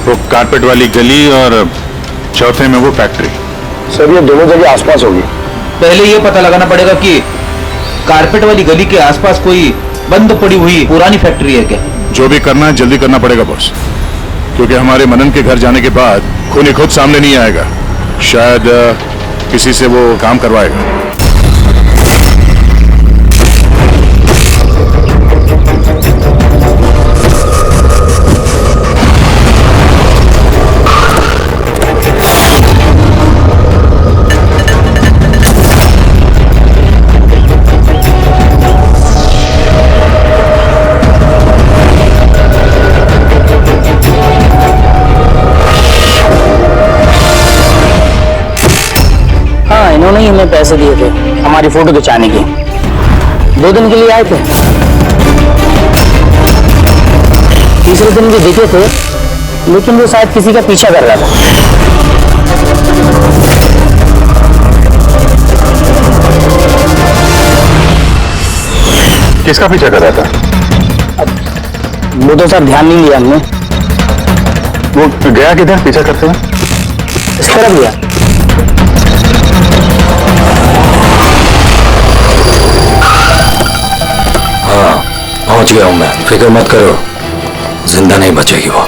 वो कारपेट वाली गली और चौथे में वो फैक्ट्री। सर ये दोनों जगह आसपास होगी। पहले ये पता लगाना पड़ेगा कि कारपेट वाली गली के आसपास कोई बंद पड़ी हुई पुरानी फैक्ट्री है क्या? जो भी करना है जल्दी करना पड़ेगा बॉस, क्योंकि हमारे मनन के घर जाने के बाद खूनी खुद सामने नहीं आएगा। शायद किसी से वो काम करवाएगा। इन्होंने ही हमें पैसे दिए थे हमारी फोटो खिंचाने के। 2 दिन के लिए आए थे, तीसरे दिन भी दिखे थे, लेकिन वो शायद किसी का पीछा कर रहा था। किसका पीछा कर रहा था? वो तो सर ध्यान नहीं दिया हमने। वो गया किधर पीछा करते हैं? इस तरफ गया। हाँ पहुंच गया हूं मैं, फिक्र मत करो, जिंदा नहीं बचेगी वो।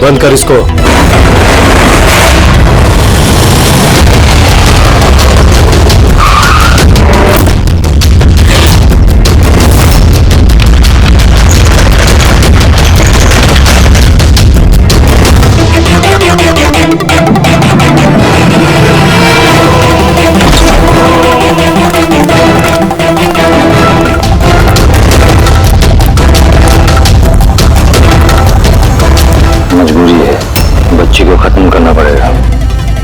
बंद कर इसको। मजबूरी है, बच्ची को खत्म करना पड़ेगा।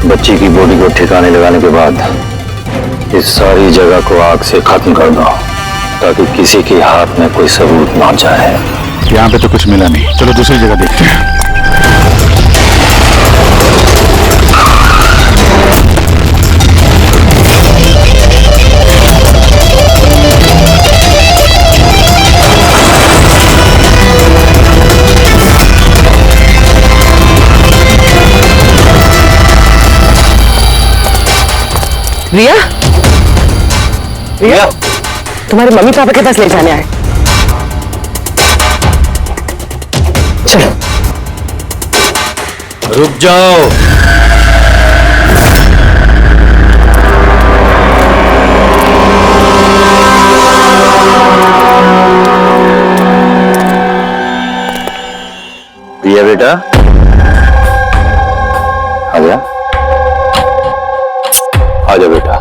बच्ची की बॉडी को ठिकाने लगाने के बाद इस सारी जगह को आग से खत्म कर दो, ताकि किसी के हाथ में कोई सबूत ना जाए। यहाँ पे तो कुछ मिला नहीं, चलो दूसरी जगह देखते हैं। रिया, रिया, तुम्हारे मम्मी पापा के पास ले जाने आए। चलो। रुक जाओ। बेटा, आजा आजा बेटा,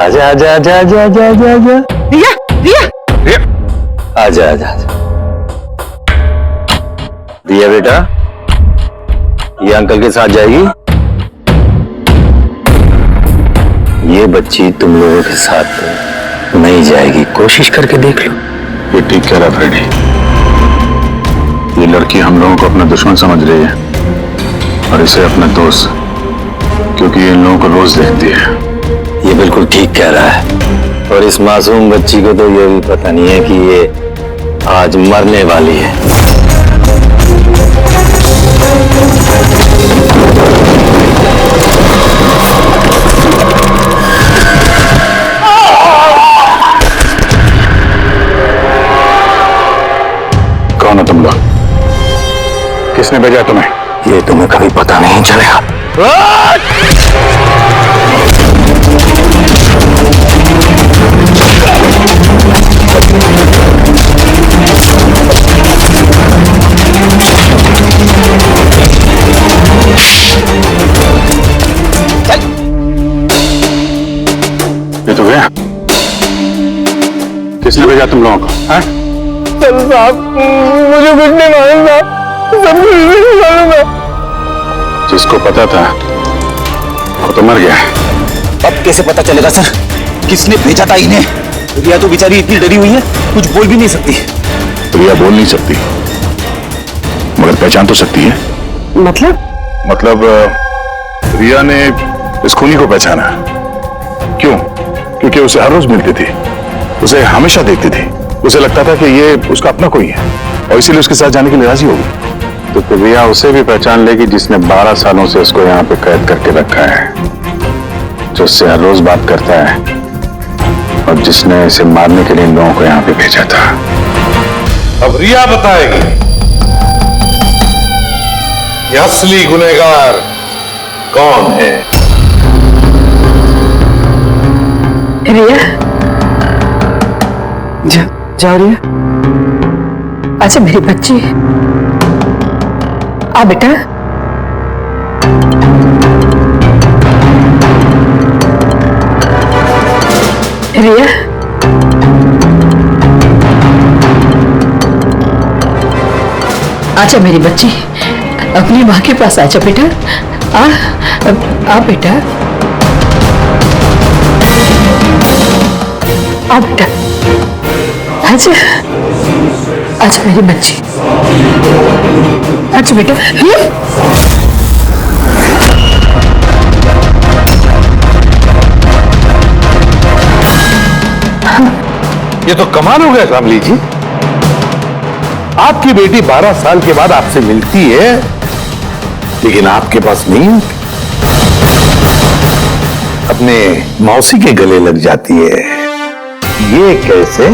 आजा आजा आजा आजा आजा आजा आजा। रिया रिया रिया, आजा आजा आजा। रिया बेटा, ये अंकल के साथ जाएगी। ये बच्ची तुम लोगों के साथ नहीं जाएगी, कोशिश करके देख लो। ये ठीक कह रहा फ्रेडी, ये लड़की हम लोगों को अपना दुश्मन समझ रही है और इसे अपना दोस्त, क्योंकि ये इन लोगों को रोज देखती है। ये बिल्कुल ठीक कह रहा है, और इस मासूम बच्ची को तो ये भी पता नहीं है कि ये आज मरने वाली है। कौन है तुम लोग? किसने भेजा तुम्हें? ये तुम्हें कभी पता नहीं चलेगा। ये तो गया। किसने भेजा तुम लोगों को? हैं? सर साहब, मुझे कुछ नहीं मालूम था, सब कुछ नहीं मालूम। जिसको पता था वो तो मर गया। अब कैसे पता चलेगा सर, किसने भेजा था इन्हें? रिया तो बेचारी इतनी डरी हुई है, कुछ बोल भी नहीं सकती। रिया बोल नहीं सकती, मगर पहचान तो सकती है। मतलब रिया ने इस खूनी को पहचाना। क्यों? क्योंकि उसे हर रोज मिलती थी, उसे हमेशा देखती थी, उसे लगता था कि ये उसका अपना कोई है और इसीलिए उसके साथ जाने के लिए राजी होगी। तो फिर रिया उसे भी पहचान लेगी जिसने 12 सालों से उसको यहाँ पे कैद करके रखा है, जो उससे हर रोज बात करता है और जिसने इसे मारने के लिए इन लोगों को यहाँ पे भेजा था। अब रिया बताएगी कि असली गुनहगार कौन है। रिया, जाओ रिया। अच्छा मेरी बच्ची, आ बेटा। रिया, आजा मेरी बच्ची, अपनी माँ के पास आजा बेटा। आ बेटा, आ बेटा, आजा आजा मेरी बच्ची, आजा बेटा। ये तो कमाल हो गया कामली जी, आपकी बेटी 12 साल के बाद आपसे मिलती है, लेकिन आपके पास नहीं, अपने मौसी के गले लग जाती है। ये कैसे?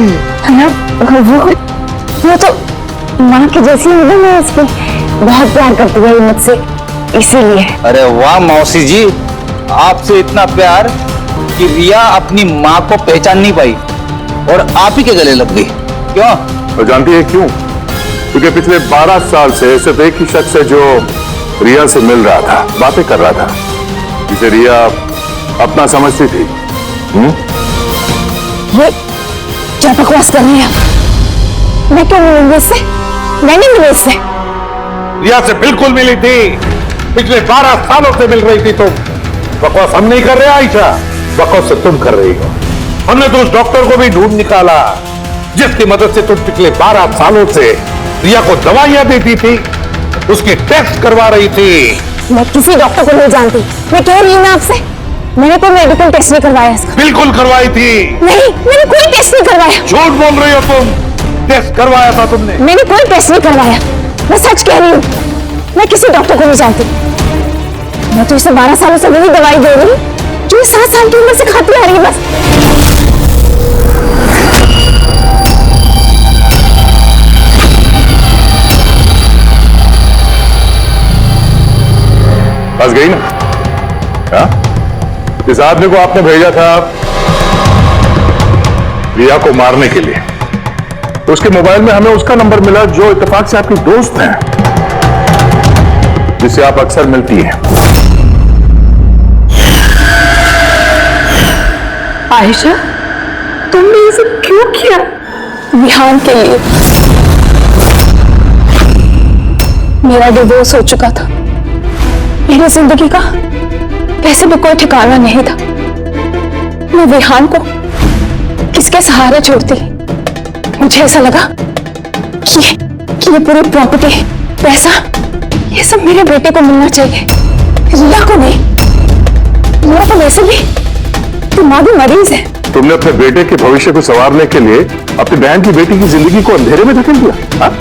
वो तो माँ की जैसी है ना, मैं उसको बहुत प्यार करती हूँ मुझसे, इसीलिए। अरे वाह मौसी जी, आपसे इतना प्यार कि रिया अपनी माँ को पहचान नहीं पाई और आप ही के गले लग गई। क्यों? और जानती है क्यों? क्योंकि पिछले 12 साल से सिर्फ एक ही शख्स है जो रिया से मिल रहा था, बातें कर रहा था, जिसे रिया अपना समझती थी। ये क्या बकवास कर रही है? मैं क्यों मिलूंगी इससे? मैं नहीं मिली इससे। रिया से बिल्कुल मिली थी, पिछले 12 सालों से मिल रही थी। तो बकवास हम नहीं कर रहे आयशा, बकवास से तुम कर रही हो। हमने तो उस डॉक्टर को भी ढूंढ निकाला जिसकी मदद से तुम पिछले 12 सालों से रिया को दवाइयां देती थी, उसके टेस्ट करवा रही थी। मैं किसी डॉक्टर को नहीं जानती, मैं कह रही हूँ ना आपसे, मैंने कोई मेडिकल टेस्ट नहीं करवाया इसका। बिल्कुल करवाई थी। नहीं, मैंने कोई टेस्ट नहीं करवाया। झूठ बोल रही हो तुम, टेस्ट करवाया था तुमने। मैंने कोई टेस्ट नहीं करवाया, मैं सच कह रही हूँ, मैं किसी डॉक्टर को नहीं जानती। मैं तो इसे 12 सालों से वही दवाई दे रही हूँ जो 7 साल की उम्र से खाती आ रही है। बस गई ना? हाँ? इस आदमी को आपने भेजा था रिया को मारने के लिए, उसके मोबाइल में हमें उसका नंबर मिला जो इत्तेफाक से आपकी दोस्त है। जिससे आप अक्सर मिलती हैं। आयशा, तुमने ये सब क्यों किया? विहान के लिए। मेरा डिवोर्स हो चुका था, मेरी जिंदगी का वैसे भी कोई ठिकाना नहीं था। मैं विहान को किसके सहारे छोड़ती? मुझे ऐसा लगा कि ये पूरी प्रॉपर्टी, पैसा, ये सब मेरे बेटे को मिलना चाहिए, रिया को नहीं। रिया तो वैसे भी दिमागी मरीज है। तुमने अपने बेटे के भविष्य को संवारने के लिए अपनी बहन की बेटी की जिंदगी को अंधेरे में धकेल दिया। हाँ?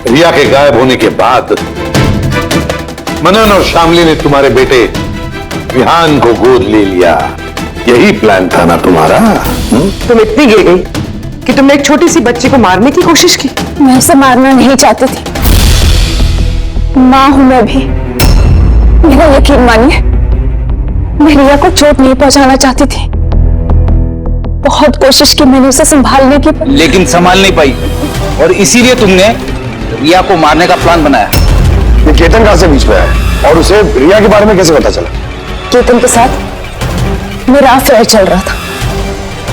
रिया के गायब होने के बाद मनन और शामली ने तुम्हारे बेटे विहान को गोद ले लिया। यही प्लान था ना तुम्हारा? तुम इतनी गिर गई कि तुमने एक छोटी सी बच्ची को मारने की कोशिश की। मैं उसे मारना नहीं चाहती थी, मां हूं मैं भी। मेरा यकीन मानिए, मैं रिया को चोट नहीं पहुंचाना चाहती थी। बहुत कोशिश की मैंने उसे संभालने की, लेकिन संभाल नहीं पाई और इसीलिए तुमने रिया को मारने का प्लान बनाया। ये केतन कहां से बीच में आया और उसे रिया के बारे में कैसे पता चला? केतन के साथ मेरा अफेयर चल रहा था।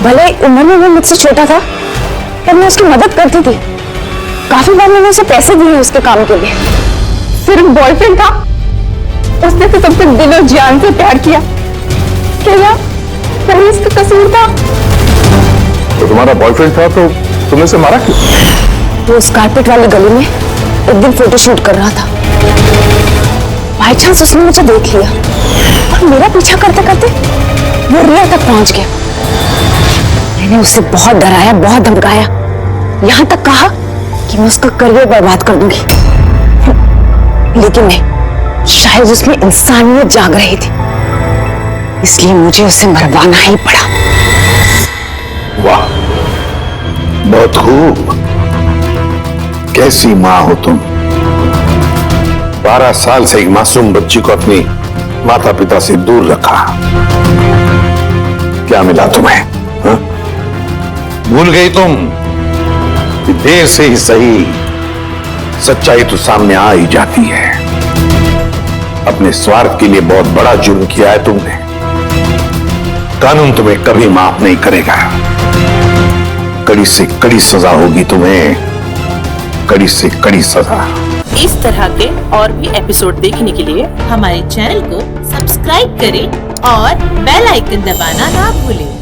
भले उम्र में वो मुझसे छोटा था, पर मैं उसकी मदद करती थी। काफी बार मैंने उसे पैसे दिए उसके काम के लिए। सिर्फ बॉयफ्रेंड था, उसने तो तुमसे दिल और जान से प्यार किया। क्या वही इसका कसूर था? तो तुम्हारा बॉयफ्रेंड था तो तुमने उसे मारा क्यों? वो उस कारपेट वाली गली में एक दिन फोटोशूट कर रहा था। बाई चांस उसने मुझे देख लिया और मेरा पीछा करते करते वो रिया तक पहुंच गया। मैंने उसे बहुत डराया, बहुत धमकाया, यहां तक कहा कि मैं उसका करियर बर्बाद कर दूंगी। लेकिन नहीं, शायद उसमें इंसानियत जाग रही थी, इसलिए मुझे उसे मरवाना ही पड़ा। वाह, बहुत खूब। कैसी मां हो तुम? 12 साल से एक मासूम बच्ची को अपनी माता पिता से दूर रखा। क्या मिला तुम्हें? हा? भूल गई तुम कि देर से ही सही सच्चाई तो सामने आ ही जाती है। अपने स्वार्थ के लिए बहुत बड़ा जुर्म किया है तुमने। कानून तुम्हें कभी माफ नहीं करेगा। कड़ी से कड़ी सजा होगी तुम्हें, कड़ी से कड़ी सजा। इस तरह के और भी एपिसोड देखने के लिए हमारे चैनल को सब्सक्राइब करें और बेल आइकन दबाना ना भूलें।